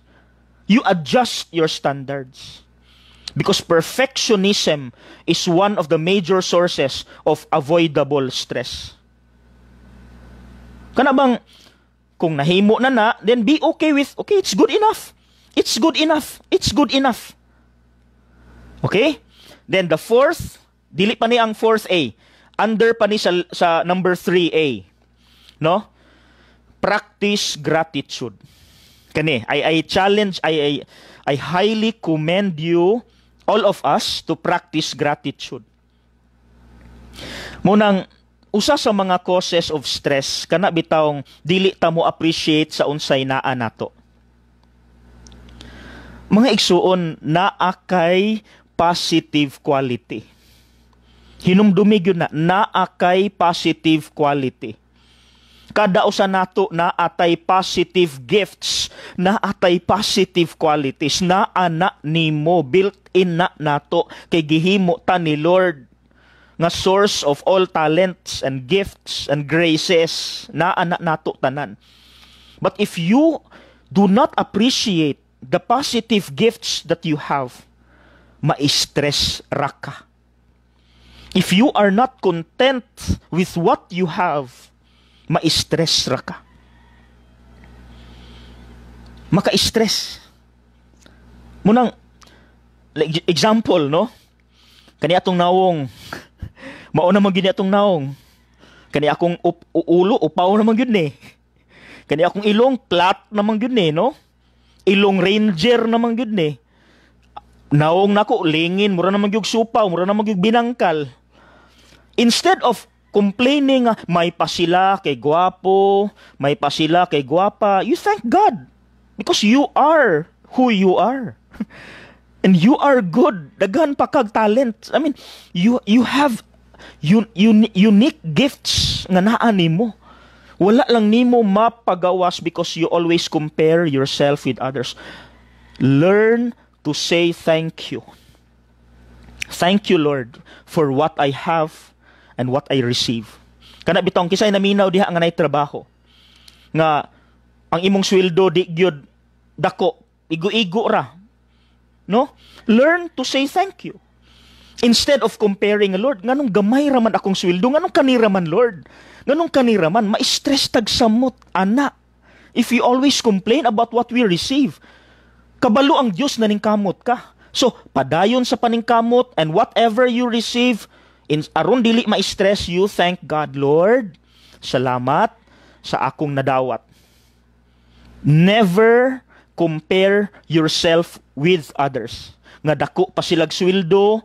You adjust your standards. Because perfectionism is one of the major sources of avoidable stress. Kana bang, kung nahimo na, then be okay with, okay, it's good enough. It's good enough. It's good enough. Okay? Then the fourth, dili pa ni ang fourth A. Under pa ni sa number 3A. No? practice gratitude. Kani, I challenge, I highly commend you, all of us, to practice gratitude. Munang, usa sa mga causes of stress, kana bitawng dili ta mo appreciate sa unsay naa nato. Mga igsuon, naa kay positive quality. Hinumdumig yun na, naa kay positive quality. Kada usa nato na atay positive gifts, na atay positive qualities, na ana nimo built-in na nato kay gihimo ta ni Lord nga source of all talents and gifts and graces, na ana nato tanan. But if you do not appreciate the positive gifts that you have, ma-stress ra ka. If you are not content with what you have, ma-stress ra ka. Maka-stress. Munang, like, example, no? Kani atong nawong, mao naman gini atong nawong. Kani akong ulo, upaw naman yun eh. Kani akong ilong, plat naman yun eh, no? Ilong ranger naman yun eh. Nawong nako, lingin, mura naman yung supaw, mura naman yung binangkal. Instead of complaining, may pa sila kay gwapo, may pa sila kay gwapa, you thank God. Because you are who you are. And you are good. Daghan pa kag talent. I mean, you have unique gifts nga naa nimo. Wala lang nimo mapagawas because you always compare yourself with others. Learn to say thank you. Thank you, Lord, for what I have and what I receive. Kana bitong kisay naminaw diha nga nay trabaho. Nga ang imong sweldo di gyud dako, igo-igo ra. No? Learn to say thank you. Instead of comparing, Lord, nganong gamay raman akong sweldo, nganong kaniraman, Lord? Nganong kaniraman, ma-stress tag samot, ana. If you always complain about what we receive, kabalo ang Diyos na ningkamot ka. So, padayon sa paningkamot, and whatever you receive, aron dili ma-stress you, thank God, Lord. Salamat sa akong nadawat. Never compare yourself with others. Nga dako pa silag sweldo,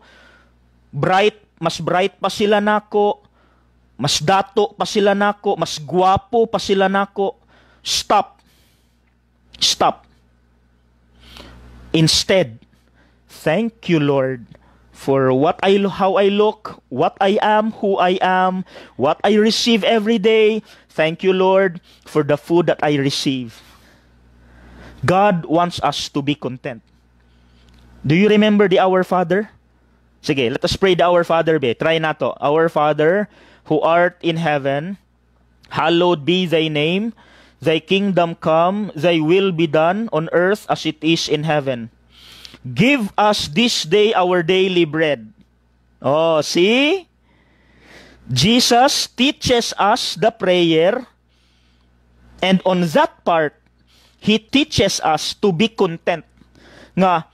mas bright pa sila nako, mas dato pa sila nako, mas gwapo pa sila nako. Stop. Stop. Instead, thank you, Lord, for how I look, what I am, who I am, what I receive every day. Thank you, Lord, for the food that I receive. God wants us to be content. Do you remember the Our Father? Sige, let us pray the Our Father, be. Try nato. Our Father, who art in heaven, hallowed be thy name. Thy kingdom come, thy will be done on earth as it is in heaven. Give us this day our daily bread. Oh, see? Jesus teaches us the prayer, and on that part, He teaches us to be content. Nga,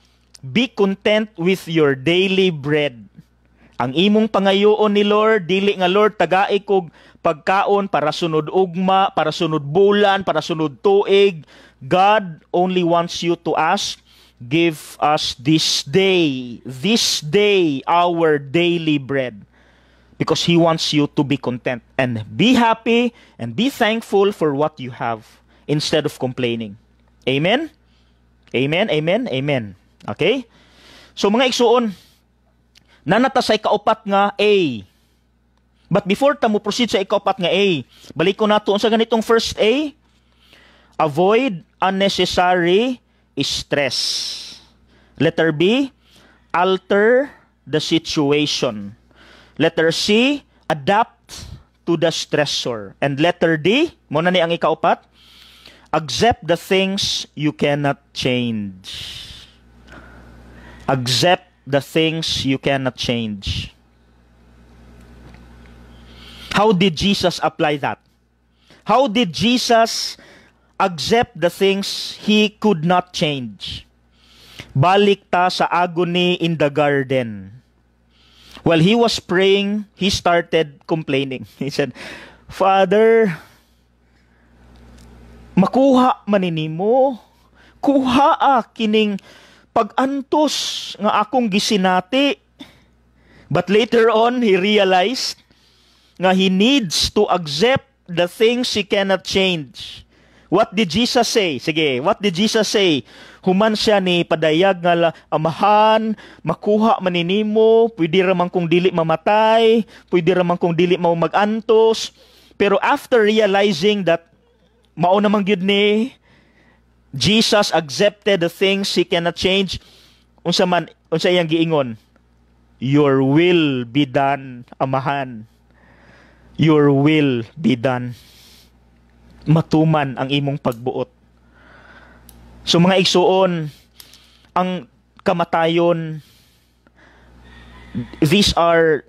be content with your daily bread. Ang imong pangayoon ni Lord, dili nga Lord, tagai kog pagkaon para sunod ugma, para sunod bulan, para sunod tuig. God only wants you to ask, give us this day, our daily bread. Because He wants you to be content and be happy and be thankful for what you have instead of complaining. Amen? Amen, amen, amen. Okay? So mga igsuon, nanata sa ikaupat nga A. But before ta mo proceed sa ikaupat nga A, balik ko nato sa ganitong first A, avoid unnecessary stress. Letter B, alter the situation. Letter C, adapt to the stressor. And letter D, muna ni ang ikaupat, accept the things you cannot change. Accept the things you cannot change. How did Jesus apply that? How did Jesus accept the things He could not change? Balik ta sa agony in the garden. While He was praying, He started complaining. He said, Father, makuha maninimo. Kuha kining pag-antos nga akong gisinati. But later on, he realized nga he needs to accept the things he cannot change. What did Jesus say? Sige, what did Jesus say? Human siya ni padayag nga amahan, makuha maninimo, pwede raman kung dili mamatay, pwede raman kung dili mo mag-antos. Pero after realizing that mao namang gyud ni Jesus accepted the things he cannot change, unsa iyang giingon? Your will be done, amahan. Your will be done. Matuman ang imong pagbuot. So mga igsuon, ang kamatayon, these are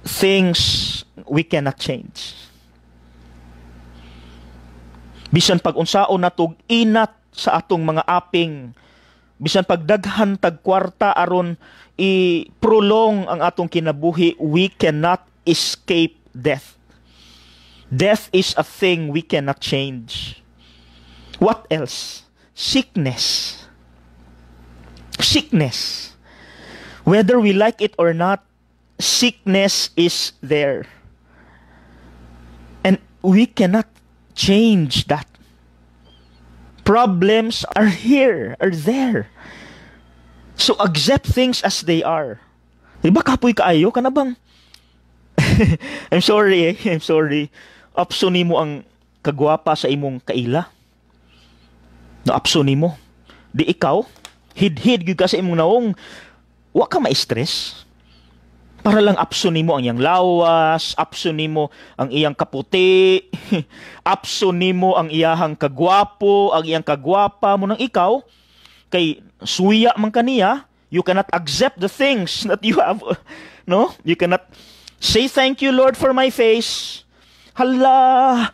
things we cannot change. Bisan pag unsaon natog inat sa atong mga aping, bisan pagdaghan tag kwarta aron i-prolong ang atong kinabuhi, we cannot escape death. Death is a thing we cannot change. What else? Sickness. Sickness. Whether we like it or not, sickness is there. And we cannot change that. Problems are here, are there. So accept things as they are. Diba kapoy kaayo? Ka na bang? I'm sorry. Apso nimo ang kagwapa sa imong kaila. Naapso nimo. Di ikaw, hid-hid gyud ka sa imong naong, wa ka ma-stress. Para lang apso nimo ang iyang lawas, apso nimo ang iyang kaputi, apso nimo ang iyahang kagwapo, ang iyang kagwapa mo nang ikaw, kay suya man kaniya, you cannot accept the things that you have. No? You cannot say thank you, Lord, for my face. Hala,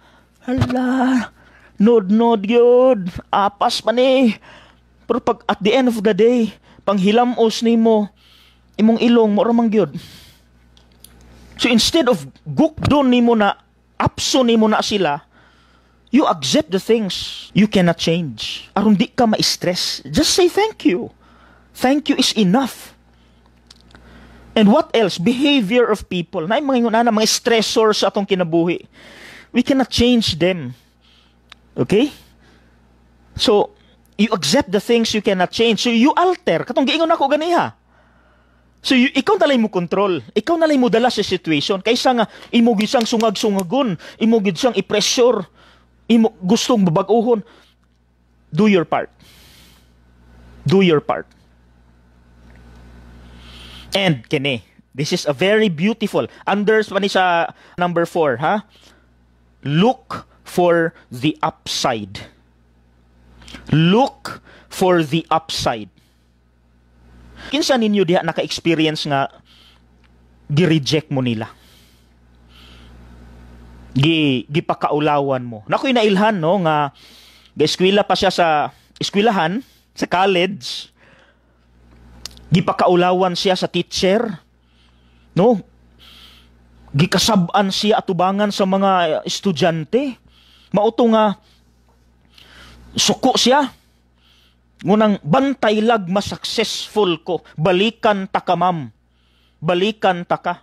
nod yun, apas pa ni. Pero pag at the end of the day, panghilamos nimo, imong ilong mo ramang gyud. So instead of gukdon nimo na, apso nimo na sila, you accept the things you cannot change. Aron di ka ma-stress. Just say thank you. Thank you is enough. And what else? Behavior of people. Na mga stressors sa atong kinabuhi. We cannot change them. Okay? So, you accept the things you cannot change. So, you alter. Katong giingon ako ganiha. So, ikaw nalay mo control. Ikaw nalay mo dala sa situation. Kaysa nga, imo gid siyang sungag-sungagon. Imo gid siyang i-pressure. Imo gustong babag-uhon. Do your part. Do your part. And kini, this is a very beautiful. Under pa ni sa number 4, ha? Look for the upside. Look for the upside. Kinsa ninyo diha naka-experience nga gi-reject mo nila? Gipakaulawan mo. Nakoy nailhan no nga ga-eskwela pa siya sa eskwelahan, sa college. Gipakaulawan siya sa teacher. No? Gikasab-an siya atubangan sa mga estudyante. Mauto nga suko siya. Ngunang bantay lag mas successful ko. Balikan ta ka, ma'am. Balikan ta ka.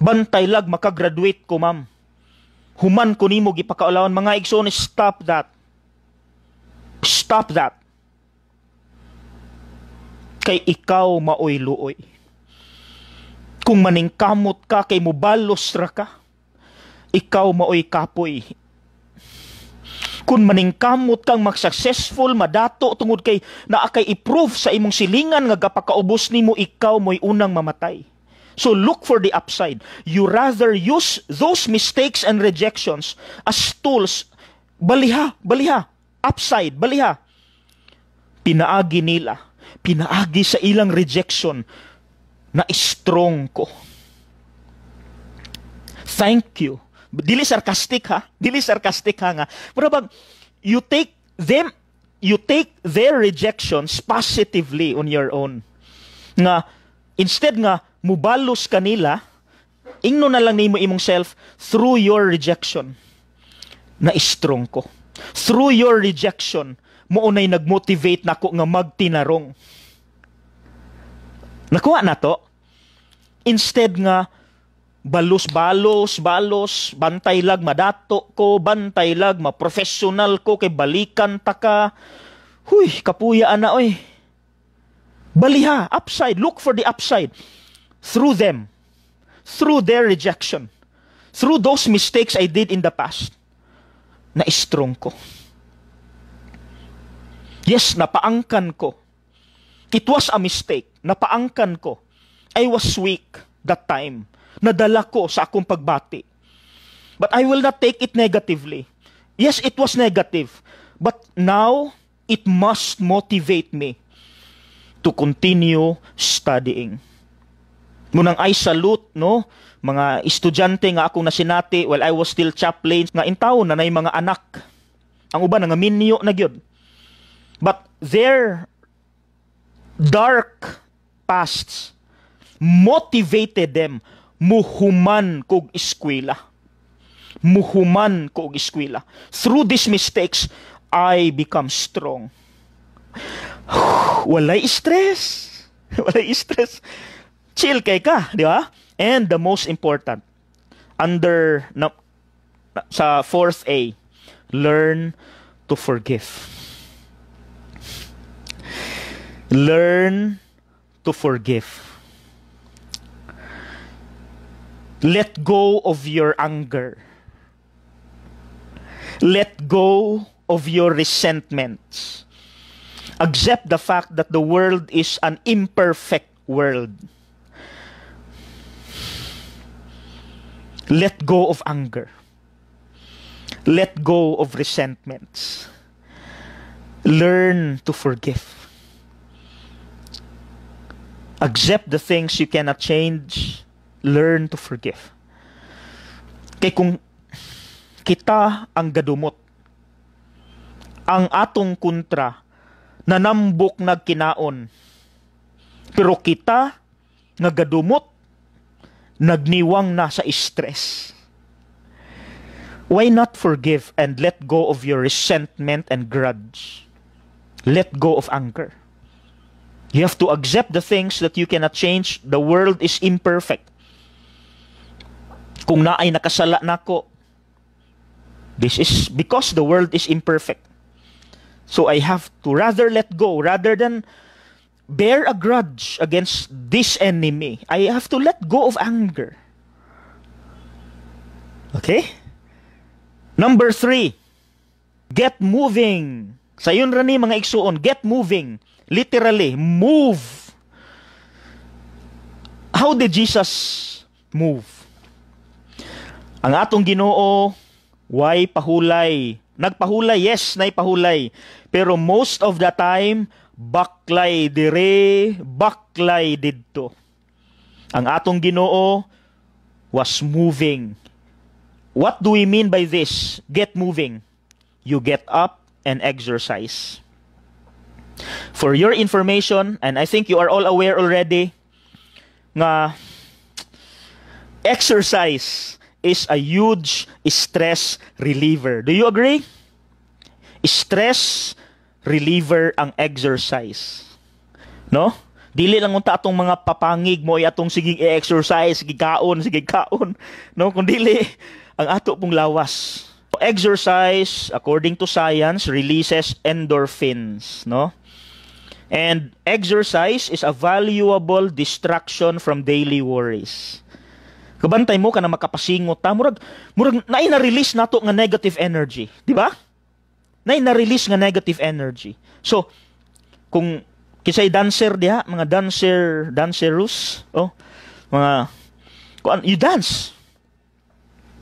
Bantay lag makagraduate ko, ma'am. Human ko nimo gipakaulawan. Mga igsoon, stop that. Stop that. Kay ikaw maoy luoy. Kung maningkamot ka, kay mubalos ra ka, ikaw maoy kapoy. Kung maningkamot kang mag-successful, madato, tungod kay naakay i-prove sa imong silingan nga gapakaubos nimo, ikaw mo'y unang mamatay. So look for the upside. You rather use those mistakes and rejections as tools. Baliha, upside, baliha. Pinaagi nila. Pinaagi sa ilang rejection na strong ko. Thank you. Dili sarcastic ha. Dili sarcastic ha nga. Pero bang, you take their rejections positively on your own. Nga, instead nga, mubalos kanila, ingno na lang nimo imong self through your rejection. na strong ko. Through your rejection, mounay nag-motivate nako nga magtinarong. Nakuha na to. Instead nga balos, bantay lag madato ko, bantay lag ma-professional ko kay balikan ta ka. Huy, kapuya na oy. Baliha, upside, look for the upside. Through them, through their rejection, through those mistakes I did in the past, na strong ko. Yes, napaangkan ko. It was a mistake. Napaangkan ko. I was weak that time. Nadala ko sa akong pagbati. But I will not take it negatively. Yes, it was negative. But now, it must motivate me to continue studying. Munang I salute, no, mga estudyante nga akong nasinati while I was still chaplain, nga intaw na nay mga anak. Ang uban nga minyo na gyud. But their dark pasts motivated them muhuman kog eskwela. Muhuman kog eskwela. Through these mistakes, I become strong. Walay stress. Walay stress. Chill kay ka, di ba? And the most important, sa 4th A, learn to forgive. Learn to forgive. Let go of your anger. Let go of your resentments. Accept the fact that the world is an imperfect world. Let go of anger. Let go of resentments. Learn to forgive. Accept the things you cannot change. Learn to forgive. Kay kung kita ang gadumot, ang atong kontra, nanambok nagkinaon, pero kita nga gadumot, nagniwang na sa stress. Why not forgive and let go of your resentment and grudge? Let go of anger. You have to accept the things that you cannot change. The world is imperfect. Kung naay nakasala nako, this is because the world is imperfect. So I have to rather let go, rather than bear a grudge against this enemy. I have to let go of anger. Okay? Number 3, get moving. Sayon rani mga igsuon, get moving. Literally, move. How did Jesus move? Ang atong Ginoo, why pahulay? Nagpahulay, yes, nay pahulay. Pero most of the time, baklay dire, baklay didto. Ang atong Ginoo was moving. What do we mean by this? Get moving. You get up and exercise. For your information, and I think you are all aware already, nga exercise is a huge stress reliever. Do you agree? Stress reliever ang exercise. No? Dili lang unta atong mga papangig mo ay atong sige i-exercise, sige kaon. No, kun dili ang ato pong lawas. Exercise, according to science, releases endorphins, no? And exercise is a valuable distraction from daily worries. Kabantay mo ka na makapasingot ta, murag naay na-release nato nga negative energy, di ba? Naay na-release nga negative energy. So, kung kisay dancer diha, mga dancerous, you dance.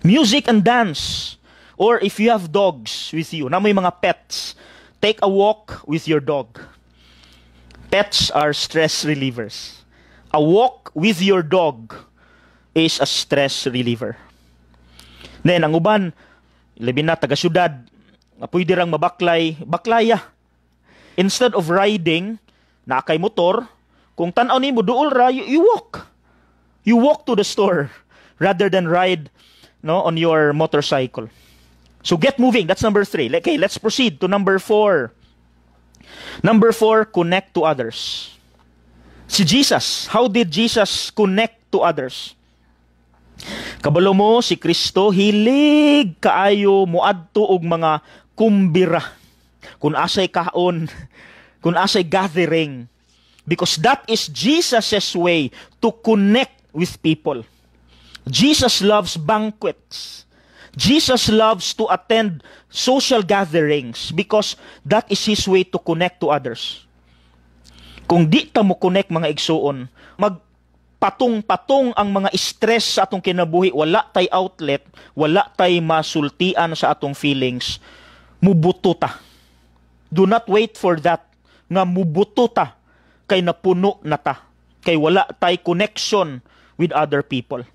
Music and dance. Or if you have dogs with you, na may mga pets, take a walk with your dog. Pets are stress relievers. A walk with your dog is a stress reliever. Then, ang uban, labi na taga-syudad, pwede rang baklaya. Instead of riding, na kay motor, kung tanaw ni mo, duol ra, you walk. You walk to the store rather than ride on your motorcycle. So get moving. That's number 3. Okay, let's proceed to number 4. Number 4, connect to others. Si Jesus, how did Jesus connect to others? Kabalo mo, si Kristo, hilig kaayo muadto og mga kumbira. Kung asay kaon, kung asay gathering. Because that is Jesus' way to connect with people. Jesus loves banquets. Jesus loves to attend social gatherings because that is His way to connect to others. Kung di ta mo connect mga igsuon, magpatong-patong ang mga stress sa atong kinabuhi, wala tay outlet, wala tay masultian sa atong feelings, mubuto ta. Do not wait for that, nga mubuto ta, kay napuno na ta, kay wala tay connection with other people.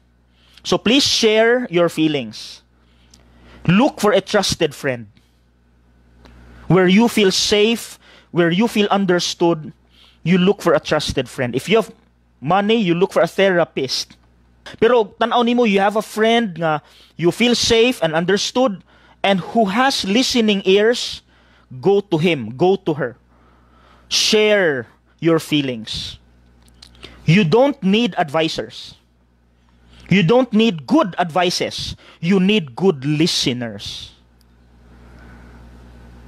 So please share your feelings. Look for a trusted friend. Where you feel safe, where you feel understood, you look for a trusted friend. If you have money, you look for a therapist. Pero tanaw nimo, you have a friend nga you feel safe and understood and who has listening ears, go to him, go to her. Share your feelings. You don't need advisors. You don't need good advices. You need good listeners.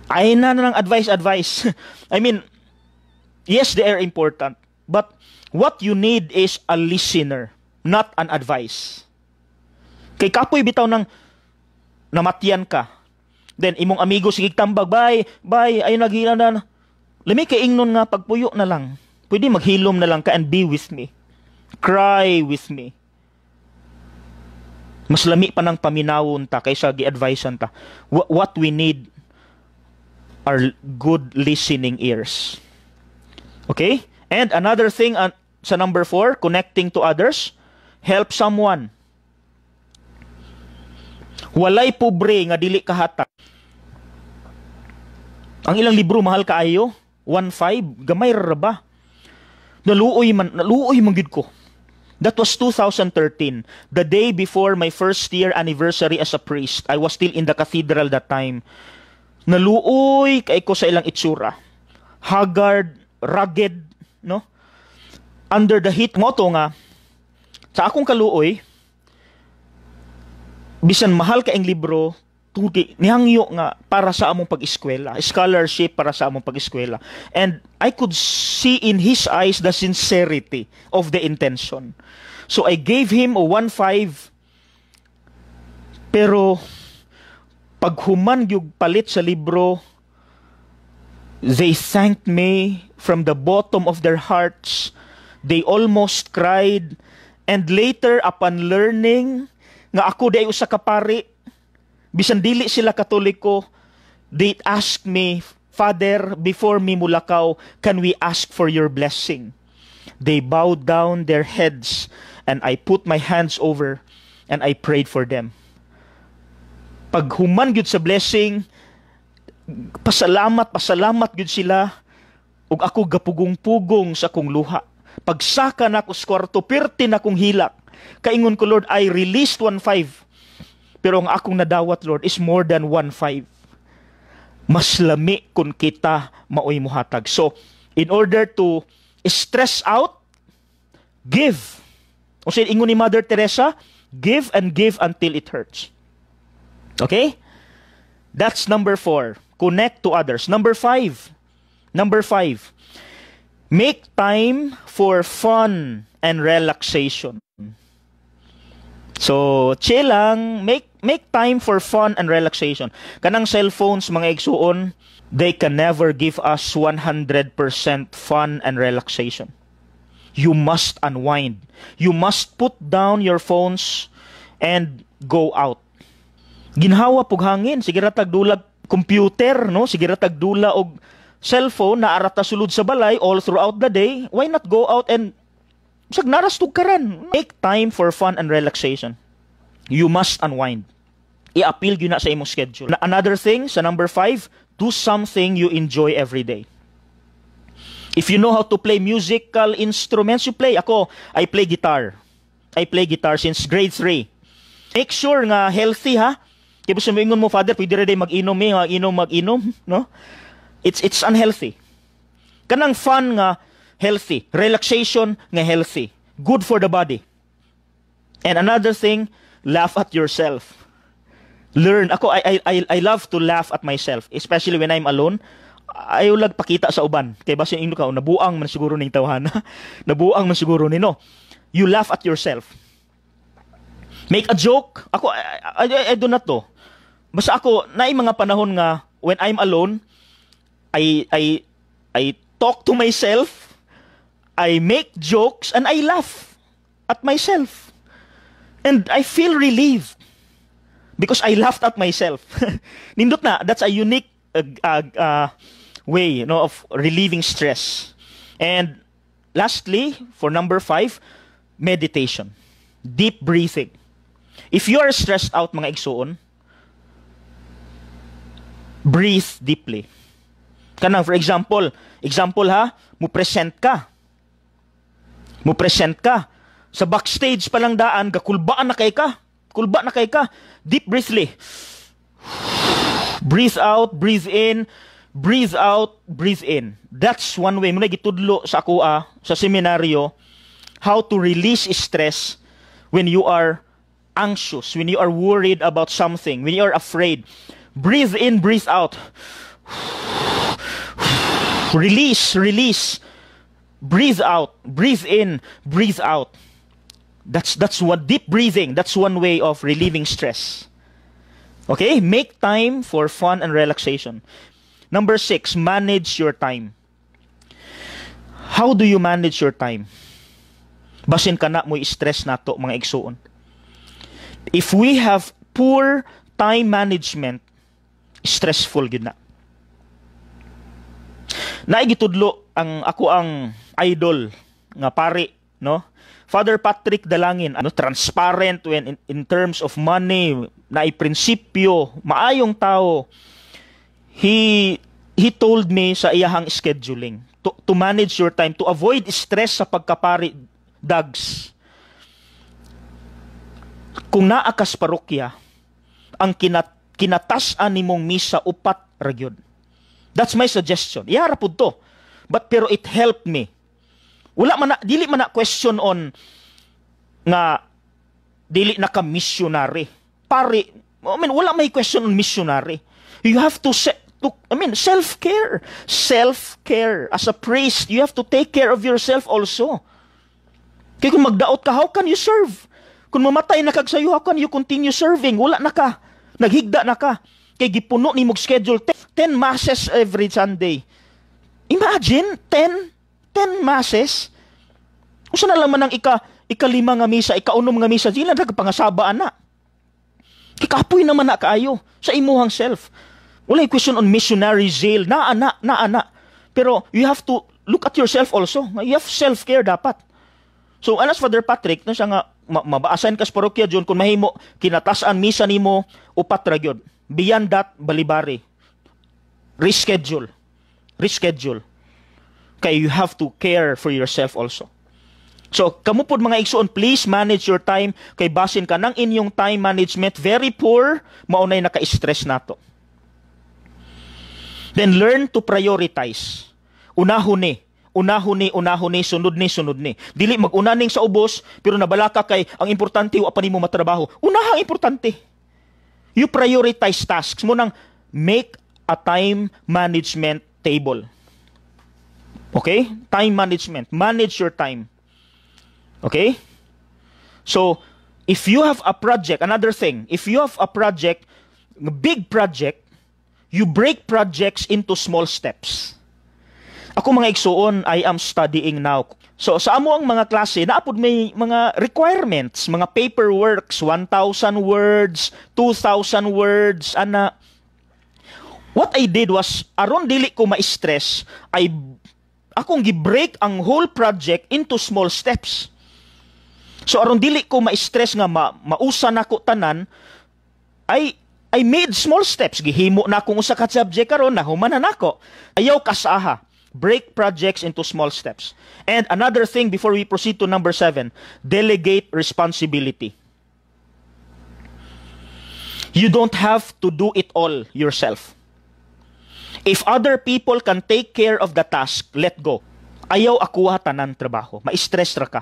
Ay na ng advice. I mean, yes, they are important. But what you need is a listener, not an advice. Kay kapoy bitaw ng namatyan ka. Then, imong amigo, sige tambag, bye, ayun naghila na. Lami kay ingnon nga, pagpuyo na lang. Pwede maghilom na lang ka and be with me. Cry with me. Mas lami pa ng paminawon ta kaysa gi-advisean ta. What we need are good listening ears. Okay? And another thing sa number 4, connecting to others, help someone. Walay pobre nga dili kahatag. Ang ilang libro mahal kaayo, 1.5, gamay ra ba? Naluoy man gid ko. That was 2013, the day before my first year anniversary as a priest. I was still in the cathedral that time. Naluoy kay ko sa ilang itsura. Haggard, rugged, no? Under the heat mo to nga, sa akong kaluoy, bisan mahal ka ang libro, nihangyo nga para sa among pag-eskwela, scholarship para sa among pag-eskwela. And I could see in his eyes the sincerity of the intention. So I gave him a 1.5, pero paghuman yung palit sa libro, they thanked me from the bottom of their hearts. They almost cried. And later, upon learning nga ako day usa ka pari, bisan dili sila Katoliko, they asked me, Father, before mi mulakaw, can we ask for your blessing? They bowed down their heads, and I put my hands over, and I prayed for them. Pag human gyud sa blessing, pasalamat gyud sila, ug ako gapugong-pugong sa kong luha. Pagsaka na ko sa kwarto, pirti na kong hilak. Kaingon ko, Lord, I released 1.5. Pero ang akong nadawat, Lord, is more than 1.5. Mas lami kung kita maoy muhatag. So, in order to stress out, give. O say, ingon ni Mother Teresa, give and give until it hurts. Okay? That's number 4. Connect to others. Number 5. Make time for fun and relaxation. So, chill lang. Make time for fun and relaxation. Kanang cellphones, mga igsuon, they can never give us 100% fun and relaxation. You must unwind. You must put down your phones and go out. Ginhawa pug hangin, sige ra tagdulag computer, no? Sige ra tagdula og cellphone na arata sulod sa balay all throughout the day. Why not go out and sag naras tugkaran? Make time for fun and relaxation. You must unwind. I-appeal yun na sa imong schedule. Another thing, sa number 5, do something you enjoy every day. If you know how to play musical instruments, you play. Ako, I play guitar. I play guitar since grade 3. Make sure nga healthy, ha? Kaya ba sumingon mo, Father, pwede rin mag-inom mag-inom, no? It's unhealthy. Kanang fun nga healthy, relaxation nga healthy, good for the body. And another thing, laugh at yourself. Learn. Ako, I love to laugh at myself, especially when I'm alone. Ayaw lang pakita sa uban. Kaya ba siya ka, nabuang man siguro ning tawhana. Nabuang man siguro ni, no? You laugh at yourself. Make a joke. Ako, I do not know. Basta ako, naay mga panahon nga, when I'm alone, I talk to myself, I make jokes, and I laugh at myself. And I feel relieved because I laughed at myself. Nindot na, that's a unique way, of relieving stress. And lastly, for number 5, meditation. Deep breathing. If you are stressed out, mga igsoon, breathe deeply. Kanang, for example ha, mo-present ka. Sa backstage pa lang daan, kulba na kay ka. Deep breathly. Breathe out, breathe in, breathe out, breathe in. That's one way. Muna gitudlo sa akua, sa seminaryo, how to release stress when you are anxious, when you are worried about something, when you are afraid. Breathe in, breathe out. Release. Breathe out, breathe in, breathe out. That's what deep breathing. That's one way of relieving stress. Okay? Make time for fun and relaxation. Number 6, manage your time. How do you manage your time? Basin ka na mo stress nato mga igsuon. If we have poor time management, stressful gid na. Naigitudlo ako ang idol nga pari, no? Father Patrick Dalangin, transparent when in terms of money, naay prinsipyo, maayong tao. He told me sa iyahang scheduling to manage your time, to avoid stress sa pagkapari, dags. Kung naa kas parokya, ang kinatasan nimong misa 4 ra gyud. That's my suggestion. Ihara pud to. But pero it helped me. Dili man na question on nga dili na ka missionary. Pare, wala may question on missionary. You have to self-care. Self-care. As a priest, you have to take care of yourself also. Kaya kung magdaot ka, how can you serve? Kung mamatay na kag sayo, how can you continue serving? Wala na ka. Naghigda na ka. Kaya gipuno ni mong schedule 10 masses every Sunday. Imagine, 10 masses. Usa na lang man ang ika-5 nga misa, ika-6 nga misa, sila nagpangasabaan na. Kikapoy naman na kaayo sa imuhang self. Walay question on missionary zeal. Na. Pero you have to look at yourself also. You have self-care dapat. So, anas Father Patrick, na siya nga, mabaasan ka sa parokya dyan, kung mahimo, kinatasan misa nimo, 4 ra gyud. Beyond that, balibari. Reschedule. Kaya you have to care for yourself also. So, kamo pod mga igsoon, please manage your time. Kay basin ka ng inyong time management, very poor, maunay naka-stress nato. Then learn to prioritize. Unahon ni, sunod ni. Dili mag-unaning sa ubos, pero nabalaka kay, ang importante, wa pa nimo matrabaho. Unahang importante. You prioritize tasks mo nang make a time management table. Okay? Time management. Manage your time. Okay? So, if you have a project, another thing, if you have a project, a big project, you break projects into small steps. Ako mga igsuon, I am studying now. So, sa amo ang mga klase, naapod may mga requirements, mga paperworks, 1,000 words, 2,000 words, ana. What I did was, aron dili ko ma-stress, akong gi-break ang whole project into small steps. So, aron dili ko ma-stress nga mausa na ko tanan, I made small steps. Gihimo na akong usa ka subject karon, nahumanan ako. Ayaw kasaha. Break projects into small steps. And another thing before we proceed to number 7, delegate responsibility. You don't have to do it all yourself. If other people can take care of the task, let go. Ayaw akuha tanan trabaho. Ma-stress ra ka.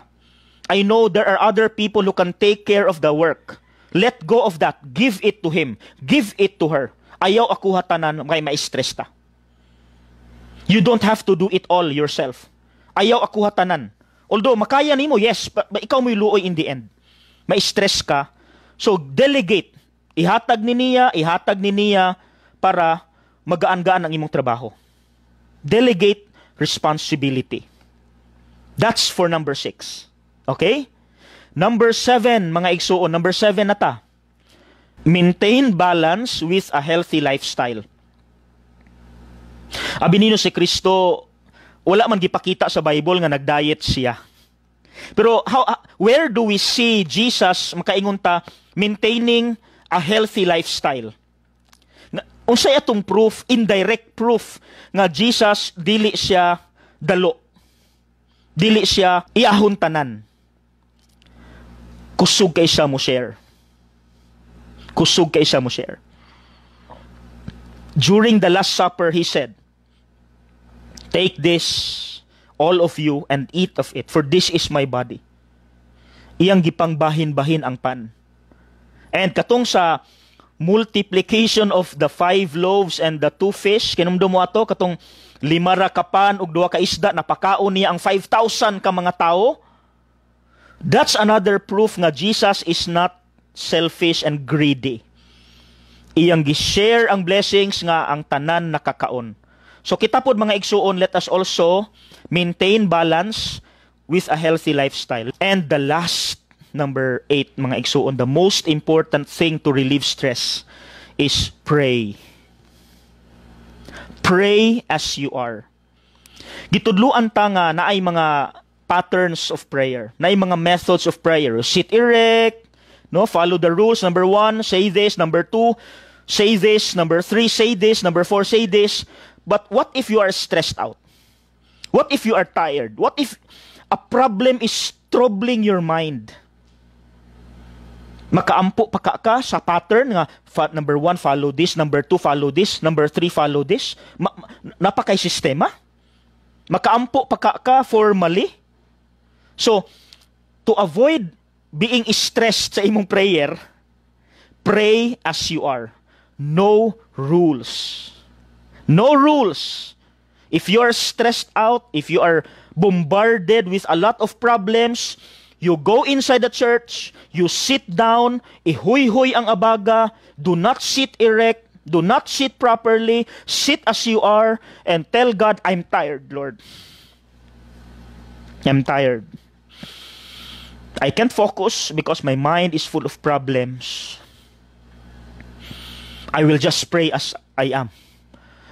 I know there are other people who can take care of the work. Let go of that. Give it to him. Give it to her. Ayaw akuha tanan kay ma-stress ta. You don't have to do it all yourself. Ayaw akuha tanan. Although makaya nimo, yes, but ikaw mo'y luoy in the end. Ma-stress ka. So delegate. Ihatag ni niya para magaan-gaan ang imong trabaho. Delegate responsibility. That's for number 6. Okay? Number 7, mga igsuon. Number 7 na ta. Maintain balance with a healthy lifestyle. Abi nino si Kristo, wala man gipakita sa Bible nga nag-diet siya. Pero where do we see Jesus makaingon ta maintaining a healthy lifestyle? Unsay atong proof, indirect proof nga Jesus dili siya dalo. Dili siya iahon tanan. Kusog kay siya mo share. Kusog kay siya mo share. During the Last Supper, he said, "Take this, all of you, and eat of it, for this is my body." Iyang gipang bahin-bahin ang pan. And katong sa multiplication of the 5 loaves and the 2 fish, kinumdo mo ato, katong 5 ra ka pan ug 2 ka isda, napakaon niya ang 5,000 ka mga tao. That's another proof nga Jesus is not selfish and greedy. Iyang gi-share ang blessings nga ang tanan nakakaon. So kita pod mga igsuon, let us also maintain balance with a healthy lifestyle. And the last, number 8, mga igsuon, the most important thing to relieve stress is pray. Pray as you are. Gitudluan ta nga naay mga patterns of prayer, naay mga methods of prayer. Sit erect, no, follow the rules. Number 1, say this. Number 2, say this. Number 3, say this. Number 4, say this. But what if you are stressed out? What if you are tired? What if a problem is troubling your mind? Makaampo pa ka sa pattern nga number 1, follow this. Number 2, follow this. Number 3, follow this. Napakay sistema. Makaampo pa ka formally. So, to avoid being stressed sa imong prayer, pray as you are. No rules. No rules. If you are stressed out, if you are bombarded with a lot of problems, you go inside the church, you sit down, ihuy-huy ang abaga, do not sit erect, do not sit properly, sit as you are, and tell God, I'm tired, Lord. I'm tired. I can't focus because my mind is full of problems. I will just pray as I am.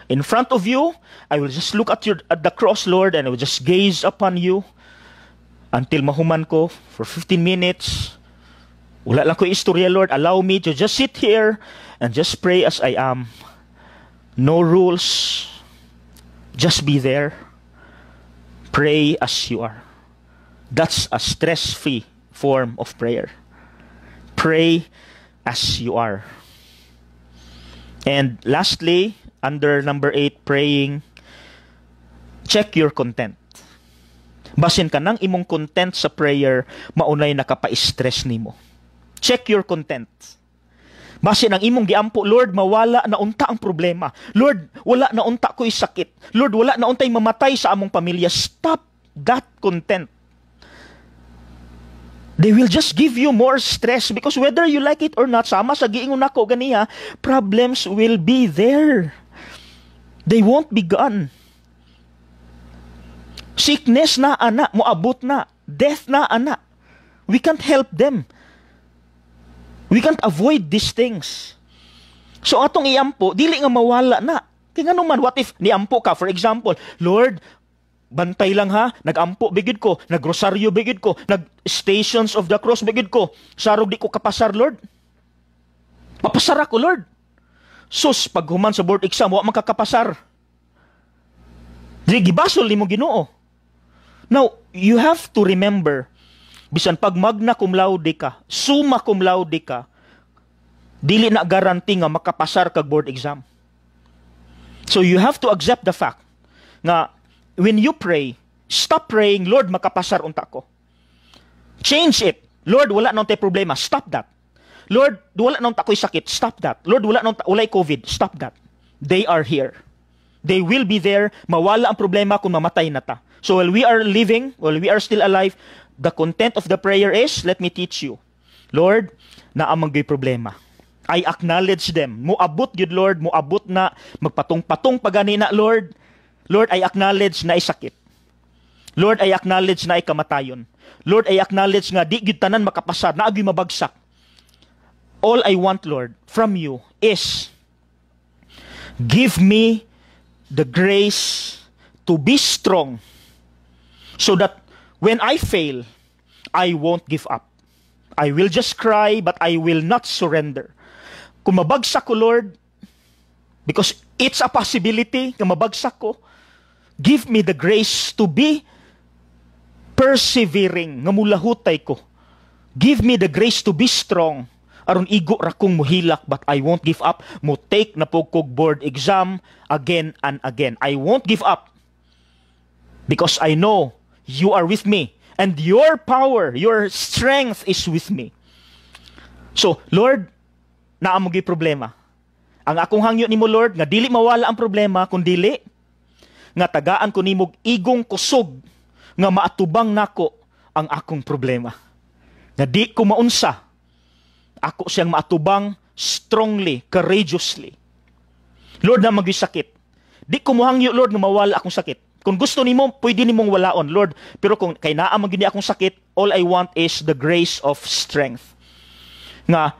In front of you, I will just look at the cross, Lord, and I will just gaze upon you until mahuman ko for 15 minutes. Wala lang ko istorya, Lord. Allow me to just sit here and just pray as I am. No rules. Just be there. Pray as you are. That's a stress-free form of prayer. Pray as you are. And lastly, under number 8, praying, check your content. Basin ka ng imong content sa prayer, maunay nakapa-stress nimo. Check your content. Basin ang imong giampo, Lord, mawala na unta ang problema. Lord, wala na unta ko'y sakit. Lord, wala na untay mamatay sa among pamilya. Stop that content. They will just give you more stress because whether you like it or not, sama sa giingon nako ganiha, problems will be there. They won't be gone. Sickness na ana, moabot na. Death na ana. We can't help them. We can't avoid these things. So atong iampo, dili nga mawala na. Kaya nga naman, what if niampo ka? For example, Lord, bantay lang ha, nag-ampo bigid ko, nag-rosaryo bigid ko, nag-stations of the cross bigid ko, sarog di ko kapasar, Lord. Papasar ako, Lord. Sus, pag human sa board exam, wa makakapasar. Di gibasol ni mo Ginoo. Now, you have to remember, bisan pag magna cum laude ka, summa cum laude ka, dili na guarantee nga makapasar kag board exam. So you have to accept the fact nga when you pray, stop praying, Lord, makapasar unta ko. Change it. Lord, wala nang tay problema. Stop that. Lord, wala nang takoy sakit. Stop that. Lord, wala nang walay COVID. Stop that. They are here. They will be there. Mawala ang problema kung mamatay na ta. So while we are living, while we are still alive, the content of the prayer is, let me teach you. Lord, naamang gay problema. I acknowledge them. Muabot yun, Lord. Muabot na. Magpatong-patong pagani na, Lord. Lord, I acknowledge na ay sakit. Lord, I acknowledge na ay kamatayon. Lord, I acknowledge nga di gyud tanan makapasar, na agoy mabagsak. All I want, Lord, from you is give me the grace to be strong so that when I fail, I won't give up. I will just cry, but I will not surrender. Kung mabagsak ko, Lord, because it's a possibility na mabagsak ko, give me the grace to be persevering, nga mulahutay ko. Give me the grace to be strong. Aron igo ra kong muhilak, but I won't give up. Mo take na po kog board exam again and again. I won't give up because I know you are with me and your power, your strength is with me. So, Lord, naamo gyud problema. Ang akong hangyo nimo, Lord, nga dili mawala ang problema kun dili nga tagaan ko nimog igong kusog nga maatubang nako ang akong problema. Nga di ko maunsa, ako siyang maatubang strongly, courageously. Lord, na sakit. Di ko mohangyo, Lord, nga mawala akong sakit. Kung gusto nimo, pwede nimong walaon, Lord. Pero kung kay naa man gini akong sakit, all I want is the grace of strength. Nga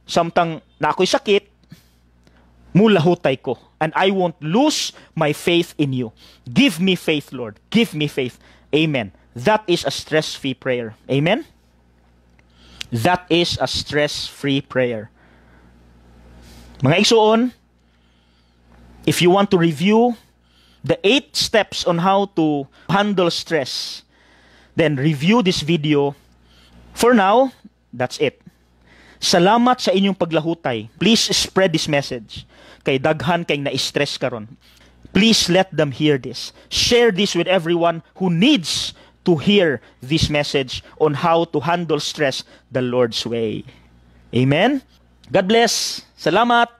samtang na ako'y sakit, mulahutay ko. And I won't lose my faith in you. Give me faith, Lord. Give me faith. Amen. That is a stress-free prayer. Amen? That is a stress-free prayer. Mga igsoon, if you want to review the 8 steps on how to handle stress, then review this video. For now, that's it. Salamat sa inyong paglahutay. Please spread this message. Kay daghan kay na-stress karon. Please let them hear this. Share this with everyone who needs to hear this message on how to handle stress the Lord's way. Amen? God bless. Salamat.